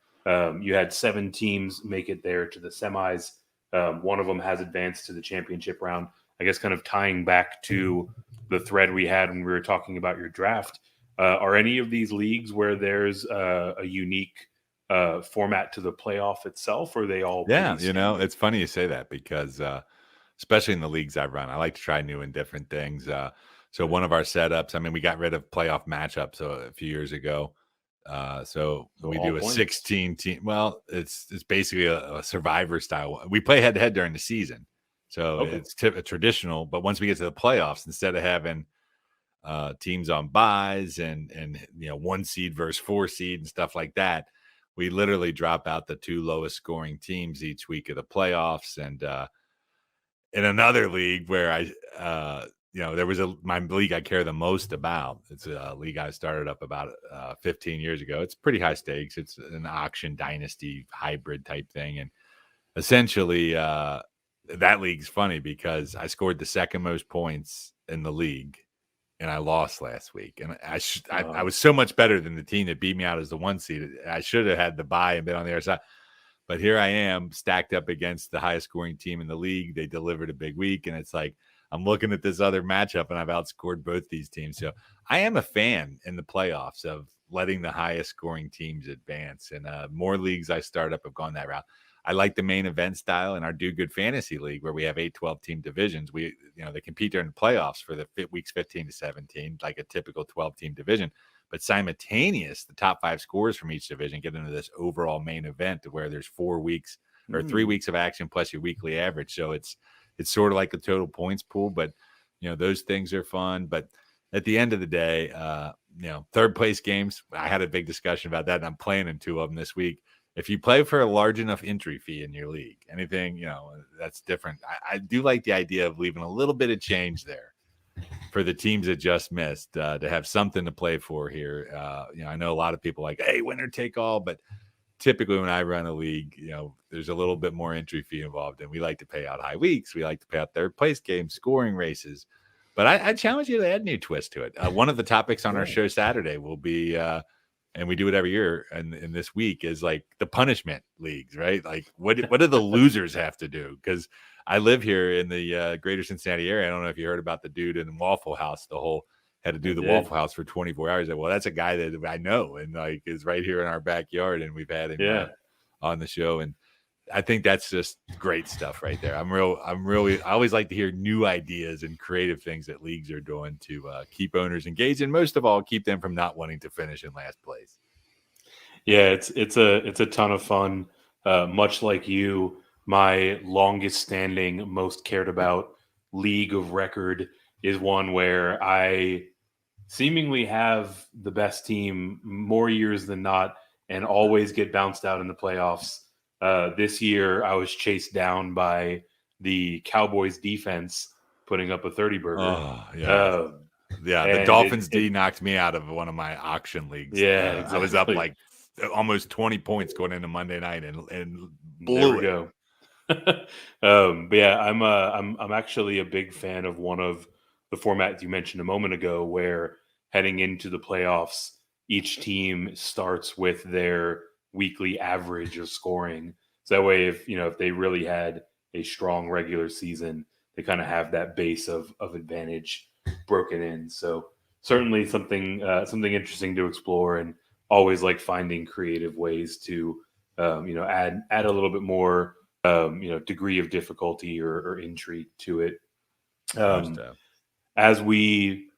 you had 7 teams make it there to the semis. One of them has advanced to the championship round. I guess kind of tying back to the thread we had when we were talking about your draft. Are any of these leagues where there's a unique format to the playoff itself, or are they all? Yeah, it's funny you say that because especially in the leagues I run, I like to try new and different things. So one of our setups, I mean, we got rid of playoff matchups a few years ago. So we do a 16 team. Well, it's basically a survivor style. We play head to head during the season. So it's a traditional, but once we get to the playoffs, instead of having teams on buys and 1 seed versus 4 seed and stuff like that, we literally drop out the 2 lowest scoring teams each week of the playoffs. And in another league where there was my league I care the most about. It's a league I started up about 15 years ago. It's pretty high stakes. It's an auction dynasty hybrid type thing. And essentially that league's funny because I scored the second most points in the league and I lost last week. And I was so much better than the team that beat me out as the 1 seed. I should have had the bye and been on the other side. But here I am stacked up against the highest scoring team in the league. They delivered a big week. And it's like, I'm looking at this other matchup and I've outscored both these teams. So I am a fan in the playoffs of letting the highest scoring teams advance. And more leagues I start up have gone that route. I like the main event style in our Do Good Fantasy League where we have 8 12-team divisions. They compete during the playoffs for the weeks 15 to 17, like a typical 12-team division. But simultaneous, the top 5 scores from each division get into this overall main event where there's 4 weeks or 3 weeks of action plus your weekly average. So it's sort of like a total points pool, but those things are fun. But at the end of the day, third place games, I had a big discussion about that, and I'm playing in 2 of them this week. If you play for a large enough entry fee in your league, anything, that's different. I do like the idea of leaving a little bit of change there for the teams that just missed to have something to play for here. I know a lot of people like, hey, winner take all, but typically when I run a league, there's a little bit more entry fee involved, and we like to pay out high weeks. We like to pay out third place games, scoring races. But I challenge you to add a new twist to it. One of the topics on our show Saturday will be and we do it every year. And in this week is like the punishment leagues, right? Like what do the losers have to do? Because I live here in the greater Cincinnati area. I don't know if you heard about the dude in Waffle House, had to do the Waffle House for 24 hours. Well, that's a guy that I know and like is right here in our backyard, and we've had him on the show. And I think that's just great stuff right there. I always like to hear new ideas and creative things that leagues are doing to keep owners engaged, and most of all, keep them from not wanting to finish in last place. Yeah, it's a ton of fun. Much like you, my longest standing, most cared about league of record is one where I seemingly have the best team more years than not and always get bounced out in the playoffs. This year, I was chased down by the Cowboys defense putting up a 30-burger. Oh, yeah. The Dolphins D knocked me out of one of my auction leagues. Yeah, exactly. I was up like almost 20 points going into Monday night and blew it. But yeah, I'm actually a big fan of one of the formats you mentioned a moment ago, where heading into the playoffs, each team starts with their weekly average of scoring. So that way, if they really had a strong regular season, they kind of have that base of advantage broken in. So certainly something interesting to explore, and always like finding creative ways to add a little bit more degree of difficulty or intrigue to it. As we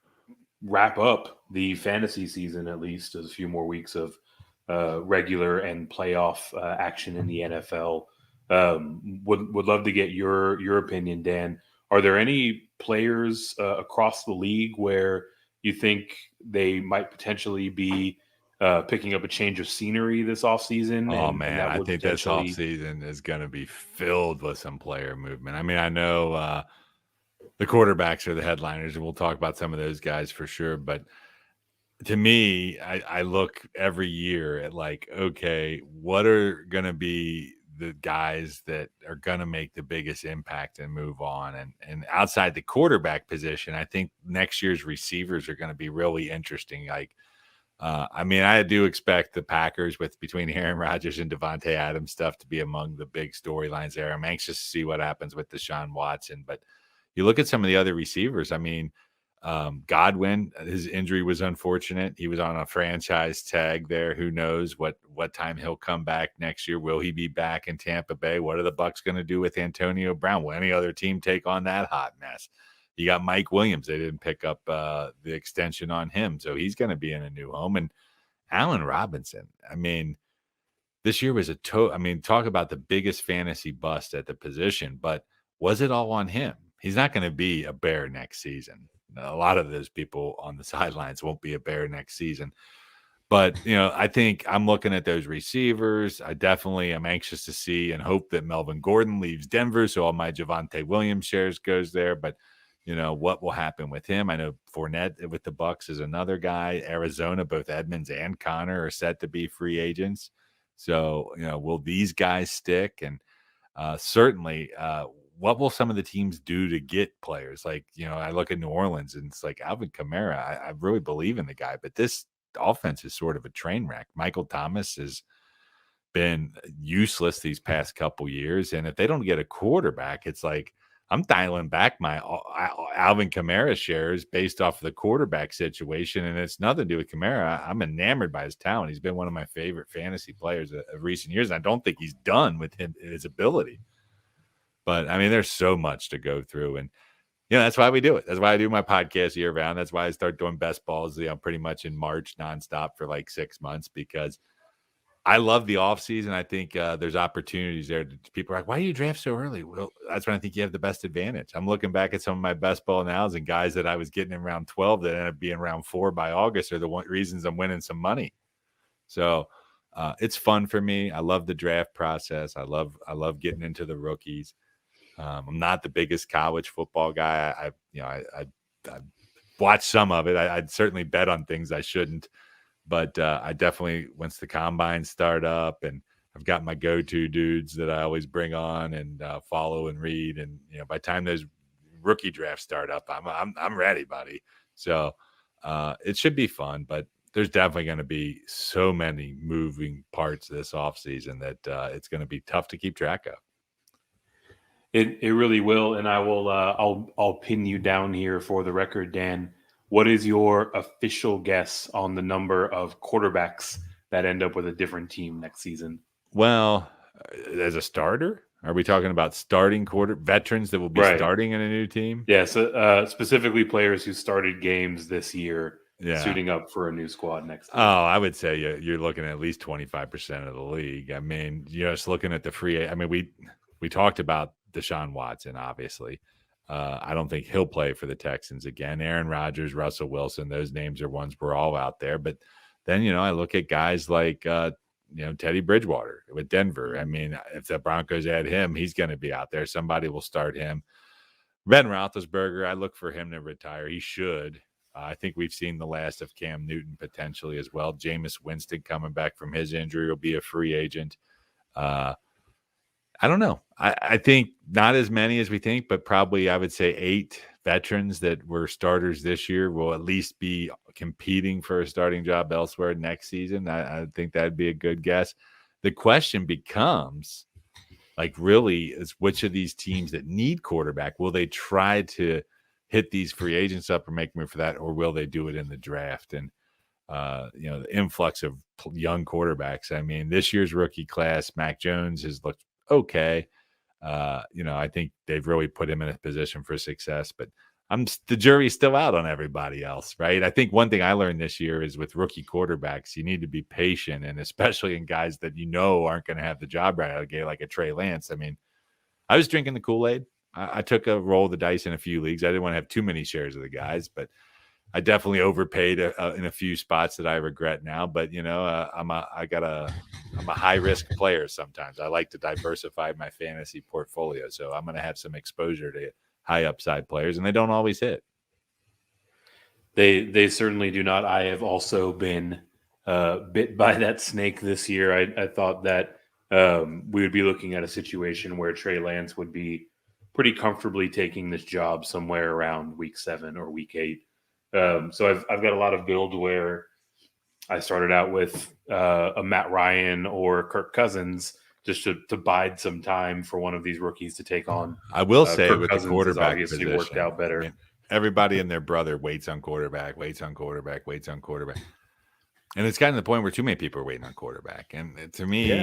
wrap up the fantasy season, at least there's a few more weeks of regular and playoff action in the NFL. Would love to get your opinion, Dan. Are there any players across the league where you think they might potentially be picking up a change of scenery this offseason? Oh, man, I think this offseason is going to be filled with some player movement. I mean, I know the quarterbacks are the headliners, and we'll talk about some of those guys for sure. But to me, I look every year at like, okay, what are going to be the guys that are going to make the biggest impact and move on? And outside the quarterback position, I think next year's receivers are going to be really interesting. Like, I mean, I do expect the Packers between Aaron Rodgers and Devontae Adams stuff to be among the big storylines there. I'm anxious to see what happens with Deshaun Watson. But you look at some of the other receivers. I mean, Godwin, his injury was unfortunate. He was on a franchise tag there. Who knows what time he'll come back next year? Will he be back in Tampa Bay? What are the Bucs going to do with Antonio Brown? Will any other team take on that hot mess? You got Mike Williams. They didn't pick up the extension on him, so he's going to be in a new home. And Allen Robinson, I mean, this year was talk about the biggest fantasy bust at the position, but was it all on him? He's not going to be a Bear next season. A lot of those people on the sidelines won't be a Bear next season. But, I think I'm looking at those receivers. I definitely am anxious to see and hope that Melvin Gordon leaves Denver, so all my Javonte Williams shares goes there. But, what will happen with him? I know Fournette with the Bucs is another guy. Arizona, both Edmonds and Connor are set to be free agents. So, will these guys stick? And certainly what will some of the teams do to get players? Like, I look at New Orleans and it's like Alvin Kamara. I really believe in the guy, but this offense is sort of a train wreck. Michael Thomas has been useless these past couple years. And if they don't get a quarterback, it's like I'm dialing back my Alvin Kamara shares based off of the quarterback situation. And it's nothing to do with Kamara. I'm enamored by his talent. He's been one of my favorite fantasy players of recent years. And I don't think he's done with his ability. But, I mean, there's so much to go through. And, that's why we do it. That's why I do my podcast year round. That's why I start doing best balls pretty much in March nonstop for like 6 months, because I love the offseason. I think there's opportunities there. People are like, why do you draft so early? Well, that's when I think you have the best advantage. I'm looking back at some of my best ball nows, and guys that I was getting in round 12 that ended up being round 4 by August are the reasons I'm winning some money. So it's fun for me. I love the draft process. I love getting into the rookies. I'm not the biggest college football guy. I watched some of it. I'd certainly bet on things I shouldn't, but I definitely, once the combines start up, and I've got my go-to dudes that I always bring on and follow and read, and by the time those rookie drafts start up, I'm ready, buddy. So it should be fun. But there's definitely going to be so many moving parts this offseason that it's going to be tough to keep track of. It really will, and I will I'll pin you down here for the record, Dan. What is your official guess on the number of quarterbacks that end up with a different team next season? Well, as a starter, are we talking about starting veterans that will be starting in a new team? Yeah, so specifically players who started games this year, suiting up for a new squad next year. Oh, I would say you're looking at least 25% of the league. I mean, just looking at the free. I mean, we talked about Deshaun Watson, obviously. I don't think he'll play for the Texans again. Aaron Rodgers, Russell Wilson, those names are ones we're all out there. But then, I look at guys like, Teddy Bridgewater with Denver. I mean, if the Broncos add him, he's going to be out there. Somebody will start him. Ben Roethlisberger, I look for him to retire. He should. I think we've seen the last of Cam Newton potentially as well. Jameis Winston coming back from his injury will be a free agent. I don't know. I think not as many as we think, but probably I would say 8 veterans that were starters this year will at least be competing for a starting job elsewhere next season. I think that'd be a good guess. The question becomes, really, is which of these teams that need quarterback, will they try to hit these free agents up or make move for that, or will they do it in the draft? And the influx of young quarterbacks. I mean, this year's rookie class, Mac Jones has looked okay. I think they've really put him in a position for success, but the jury's still out on everybody else, right? I think one thing I learned this year is with rookie quarterbacks, you need to be patient, and especially in guys that aren't going to have the job right out of the gate, like a Trey Lance. I mean, I was drinking the Kool-Aid. I took a roll of the dice in a few leagues. I didn't want to have too many shares of the guys, but I definitely overpaid in a few spots that I regret now. But I'm a high risk player. Sometimes I like to diversify my fantasy portfolio, so I'm going to have some exposure to high upside players, and they don't always hit. They certainly do not. I have also been bit by that snake this year. I thought that we would be looking at a situation where Trey Lance would be pretty comfortably taking this job somewhere around week 7 or week 8. So I've got a lot of build where I started out with a Matt Ryan or Kirk Cousins just to bide some time for one of these rookies to take on. I will say Kirk with Cousins the quarterback obviously position, worked out better. I mean, everybody and their brother waits on quarterback. And it's gotten to the point where too many people are waiting on quarterback. And to me,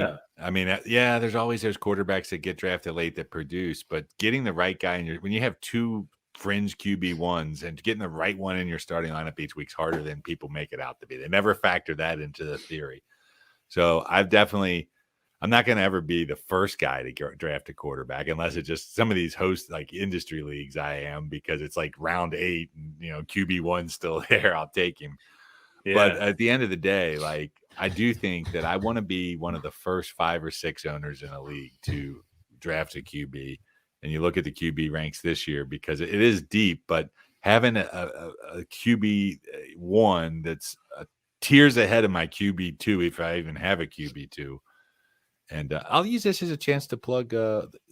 I mean, there's quarterbacks that get drafted late that produce, but getting the right guy when you have 2 fringe QB1s and getting the right one in your starting lineup each week's harder than people make it out to be. They never factor that into the theory. So I'm not going to ever be the first guy to draft a quarterback unless it's just some of these host like industry leagues I am, because it's like round 8 and QB1 still there. I'll take him. Yeah. But at the end of the day, I do think that I want to be one of the first 5 or 6 owners in a league to draft a QB. And you look at the QB ranks this year, because it is deep, but having a QB1 that's tiers ahead of my QB2, if I even have a QB2. And I'll use this as a chance to plug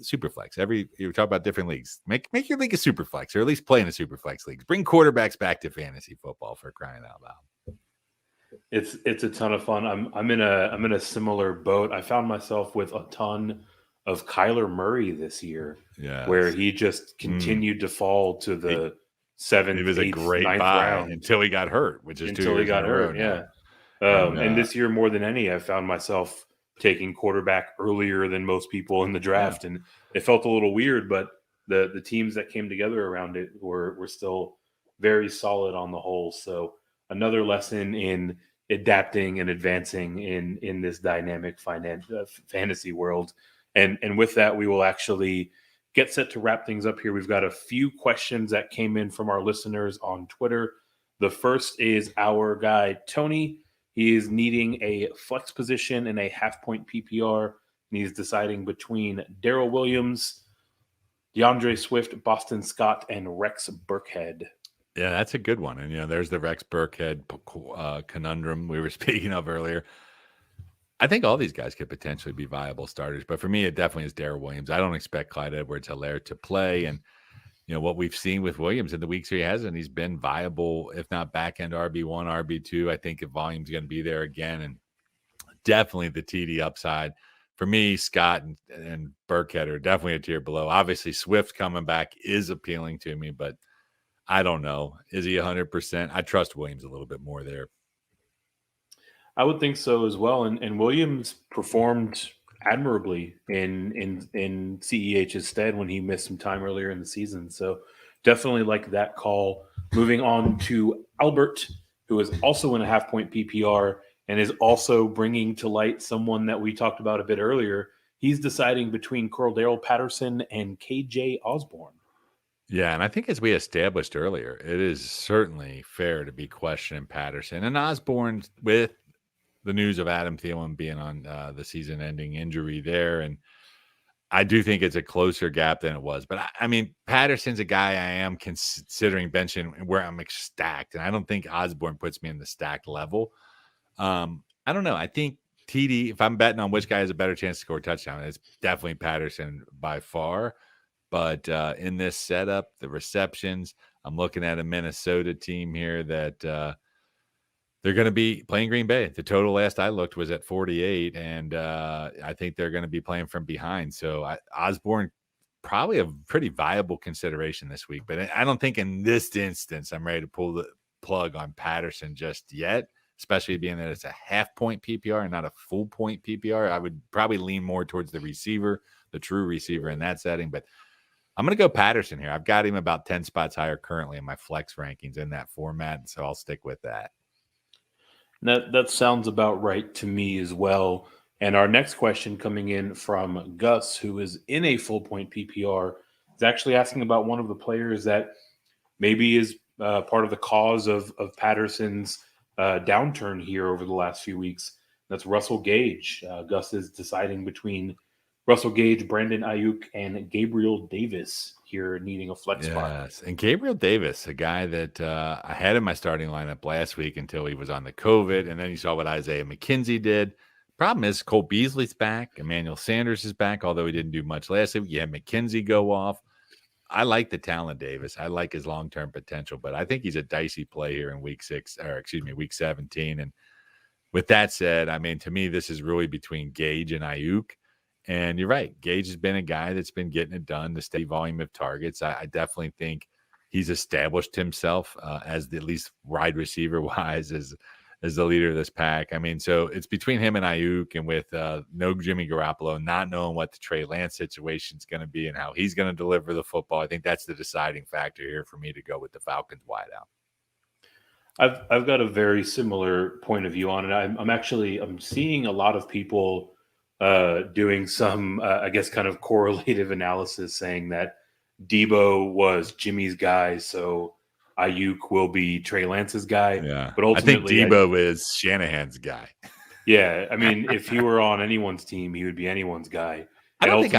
Superflex. You talk about different leagues. Make your league a Superflex, or at least play in a Superflex league. Bring quarterbacks back to fantasy football, for crying out loud. It's a ton of fun. I'm in a similar boat. I found myself with a ton of Kyler Murray this year, where he just continued to fall to the 7th, he was 8th, a great 9th buy round until he got hurt, which is until he got hurt. And this year more than any, I found myself taking quarterback earlier than most people in the draft, and it felt a little weird, but the teams that came together around it were still very solid on the whole. So another lesson in adapting and advancing in this dynamic fantasy world. And with that, we will actually get set to wrap things up here. We've got a few questions that came in from our listeners on Twitter. The first is our guy, Tony. He is needing a flex position in a half-point PPR, and he's deciding between Darrell Williams, DeAndre Swift, Boston Scott, and Rex Burkhead. Yeah, that's a good one. And, there's the Rex Burkhead conundrum we were speaking of earlier. I think all these guys could potentially be viable starters, but for me, it definitely is Darrell Williams. I don't expect Clyde Edwards-Helaire to play, and what we've seen with Williams in the weeks he hasn't, he's been viable, if not back end RB1, RB2. I think if volume's going to be there again, and definitely the TD upside. For me, Scott and Burkhead are definitely a tier below. Obviously, Swift coming back is appealing to me, but I don't know. Is he 100%? I trust Williams a little bit more there. I would think so as well. And Williams performed admirably in CEH's stead when he missed some time earlier in the season. So definitely like that call. Moving on to Albert, who is also in a half-point PPR and is also bringing to light someone that we talked about a bit earlier. He's deciding between Cordell Patterson and KJ Osborne. Yeah, and I think as we established earlier, it is certainly fair to be questioning Patterson and Osborne with the news of Adam Thielen being on the season-ending injury there. And I do think it's a closer gap than it was. But, I mean, Patterson's a guy I am considering benching where I'm stacked. And I don't think Osborne puts me in the stacked level. I don't know. I think TD, if I'm betting on which guy has a better chance to score a touchdown, it's definitely Patterson by far. But in this setup, the receptions, I'm looking at a Minnesota team here that they're going to be playing Green Bay. The total last I looked was at 48, and I think they're going to be playing from behind. So Osborne, probably a pretty viable consideration this week. But I don't think in this instance I'm ready to pull the plug on Patterson just yet, especially being that it's a half-point PPR and not a full-point PPR. I would probably lean more towards the receiver, the true receiver in that setting. But I'm going to go Patterson here. I've got him about 10 spots higher currently in my flex rankings in that format, so I'll stick with that. That sounds about right to me as well. And our next question coming in from Gus, who is in a full point PPR, is actually asking about one of the players that maybe is part of the cause of Patterson's downturn here over the last few weeks. That's Russell Gage. Gus is deciding between Russell Gage, Brandon Ayuk, and Gabriel Davis here needing a flex spot. Yes, and Gabriel Davis, a guy that I had in my starting lineup last week until he was on the COVID, and then you saw what Isaiah McKenzie did. Problem is, Cole Beasley's back. Emmanuel Sanders is back, although he didn't do much last week. Yeah, McKenzie go off. I like the talent, Davis. I like his long-term potential, but I think he's a dicey play here in week 17. And with that said, I mean, to me, this is really between Gage and Ayuk. And you're right. Gage has been a guy that's been getting it done, the steady volume of targets. I definitely think he's established himself as the at least wide receiver wise as the leader of this pack. I mean, so it's between him and Ayuk, and with no Jimmy Garoppolo, not knowing what the Trey Lance situation is going to be and how he's going to deliver the football. I think that's the deciding factor here for me to go with the Falcons wide out. I've got a very similar point of view on it. I'm seeing a lot of people doing some, I guess, kind of correlative analysis saying that Debo was Jimmy's guy, so Ayuk will be Trey Lance's guy. Yeah, but ultimately, I think Debo is Shanahan's guy. Yeah, I mean, if he were on anyone's team, he would be anyone's guy. I don't think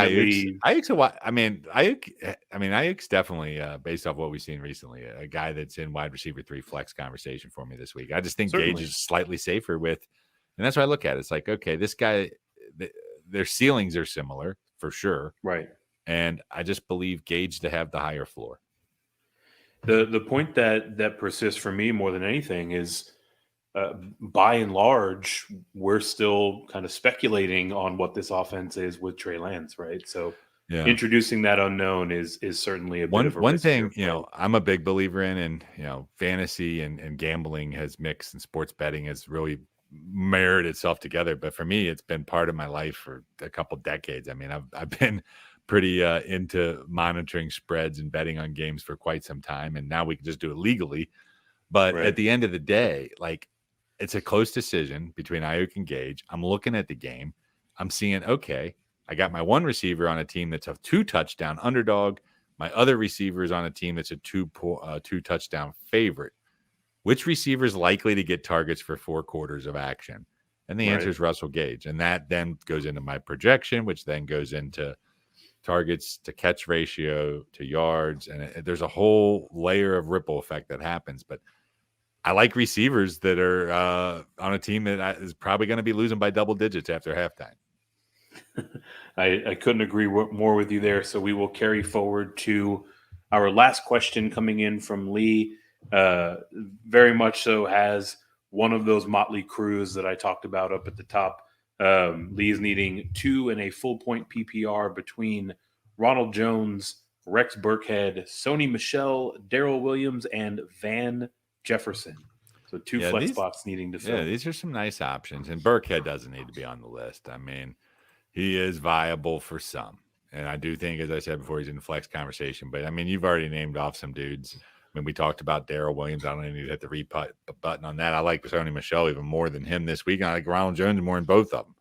Ayuk's a what? I mean, Ayuk's definitely based off what we've seen recently, a guy that's in wide receiver 3 flex conversation for me this week. I just think Gage is slightly safer with, and that's what I look at. It's like, okay, this guy, their ceilings are similar for sure, right? And I just believe Gage to have the higher floor. The point that persists for me more than anything is, by and large, we're still kind of speculating on what this offense is with Trey Lance, right? So introducing that unknown is certainly a bit of a one thing, I'm a big believer in, and fantasy and gambling has mixed, and sports betting has really married itself together. But for me, it's been part of my life for a couple decades. I mean, I've been pretty into monitoring spreads and betting on games for quite some time, and now we can just do it legally. But at the end of the day, like, it's a close decision between Ayuk and Gage. I'm looking at the game. I'm seeing, okay, I got my one receiver on a team that's a 2-touchdown underdog. My other receiver is on a team that's a 2-touchdown favorite. Which receiver is likely to get targets for 4 quarters of action? And the answer is Russell Gage. And that then goes into my projection, which then goes into targets to catch ratio to yards. And there's a whole layer of ripple effect that happens. But I like receivers that are on a team that is probably going to be losing by double digits after halftime. I couldn't agree more with you there. So we will carry forward to our last question coming in from Lee, very much so has one of those motley crews that I talked about up at the top. Lee's needing 2 in a full point PPR between Ronald Jones, Rex Burkhead, Sony Michel, Darrell Williams, and Van Jefferson. So 2 flex spots needing to fill. Yeah, these are some nice options. And Burkhead doesn't need to be on the list. I mean, he is viable for some. And I do think, as I said before, he's in the flex conversation. But, I mean, you've already named off some dudes. When we talked about Darrell Williams, I don't even need to hit the reputt button on that. I like Sony Michel even more than him this week. I like Ronald Jones more than both of them.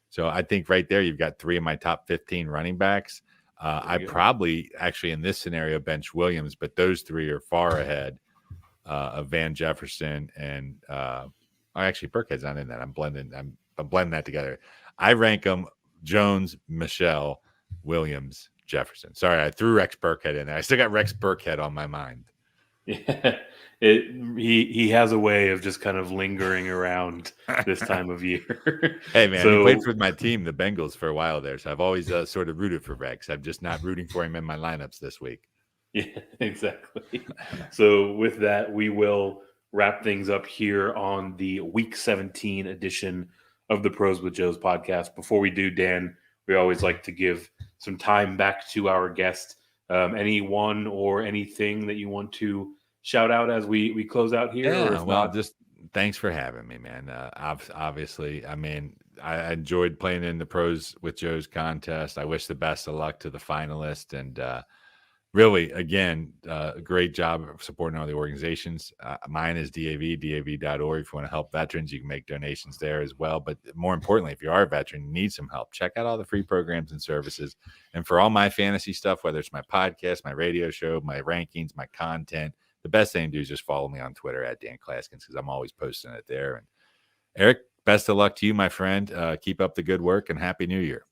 So I think right there you've got 3 of my top 15 running backs. I probably actually in this scenario bench Williams, but those 3 are far ahead of Van Jefferson and actually Burkhead's not in that. I'm blending that together. I rank them Jones, Michel, Williams, Jefferson. Sorry, I threw Rex Burkhead in there. I still got Rex Burkhead on my mind. Yeah, he has a way of just kind of lingering around this time of year. Hey, man, he played for my team, the Bengals, for a while there, so I've always sort of rooted for Rex. I'm just not rooting for him in my lineups this week. Yeah, exactly. So with that, we will wrap things up here on the Week 17 edition of the Pros with Joe's podcast. Before we do, Dan, we always like to give some time back to our guest. Anyone or anything that you want to shout out as we close out here? Yeah, well, just thanks for having me, man. Obviously, I mean, I enjoyed playing in the Pros with Joe's contest. I wish the best of luck to the finalists. And really, again, great job of supporting all the organizations. Mine is dav.org. If you want to help veterans, you can make donations there as well. But more importantly, if you are a veteran and need some help, check out all the free programs and services. And for all my fantasy stuff, whether it's my podcast, my radio show, my rankings, my content, the best thing to do is just follow me on Twitter at Dan Clasgens because I'm always posting it there. And Eric, best of luck to you, my friend. Keep up the good work and Happy New Year.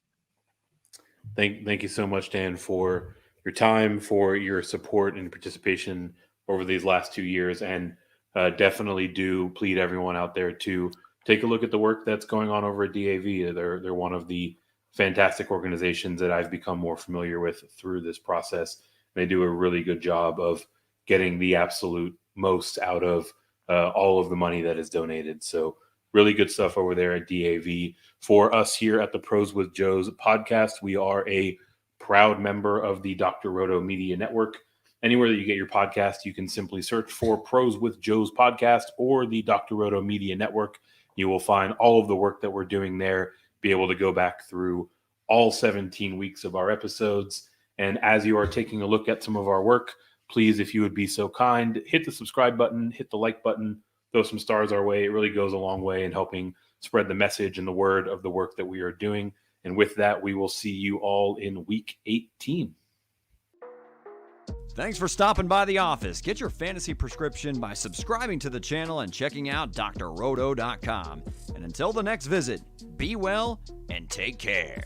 Thank you so much, Dan, for your time, for your support and participation over these last 2 years. And definitely do plead everyone out there to take a look at the work that's going on over at DAV. They're one of the fantastic organizations that I've become more familiar with through this process. They do a really good job of getting the absolute most out of all of the money that is donated. So really good stuff over there at DAV. For us here at the Pros with Joe's podcast, we are a proud member of the Dr. Roto Media Network. Anywhere that you get your podcast, you can simply search for Pros with Joe's podcast or the Dr. Roto Media Network. You will find all of the work that we're doing there, be able to go back through all 17 weeks of our episodes. And as you are taking a look at some of our work, please, if you would be so kind, hit the subscribe button, hit the like button, throw some stars our way. It really goes a long way in helping spread the message and the word of the work that we are doing. And with that, we will see you all in Week 18. Thanks for stopping by the office. Get your fantasy prescription by subscribing to the channel and checking out drroto.com. And until the next visit, be well and take care.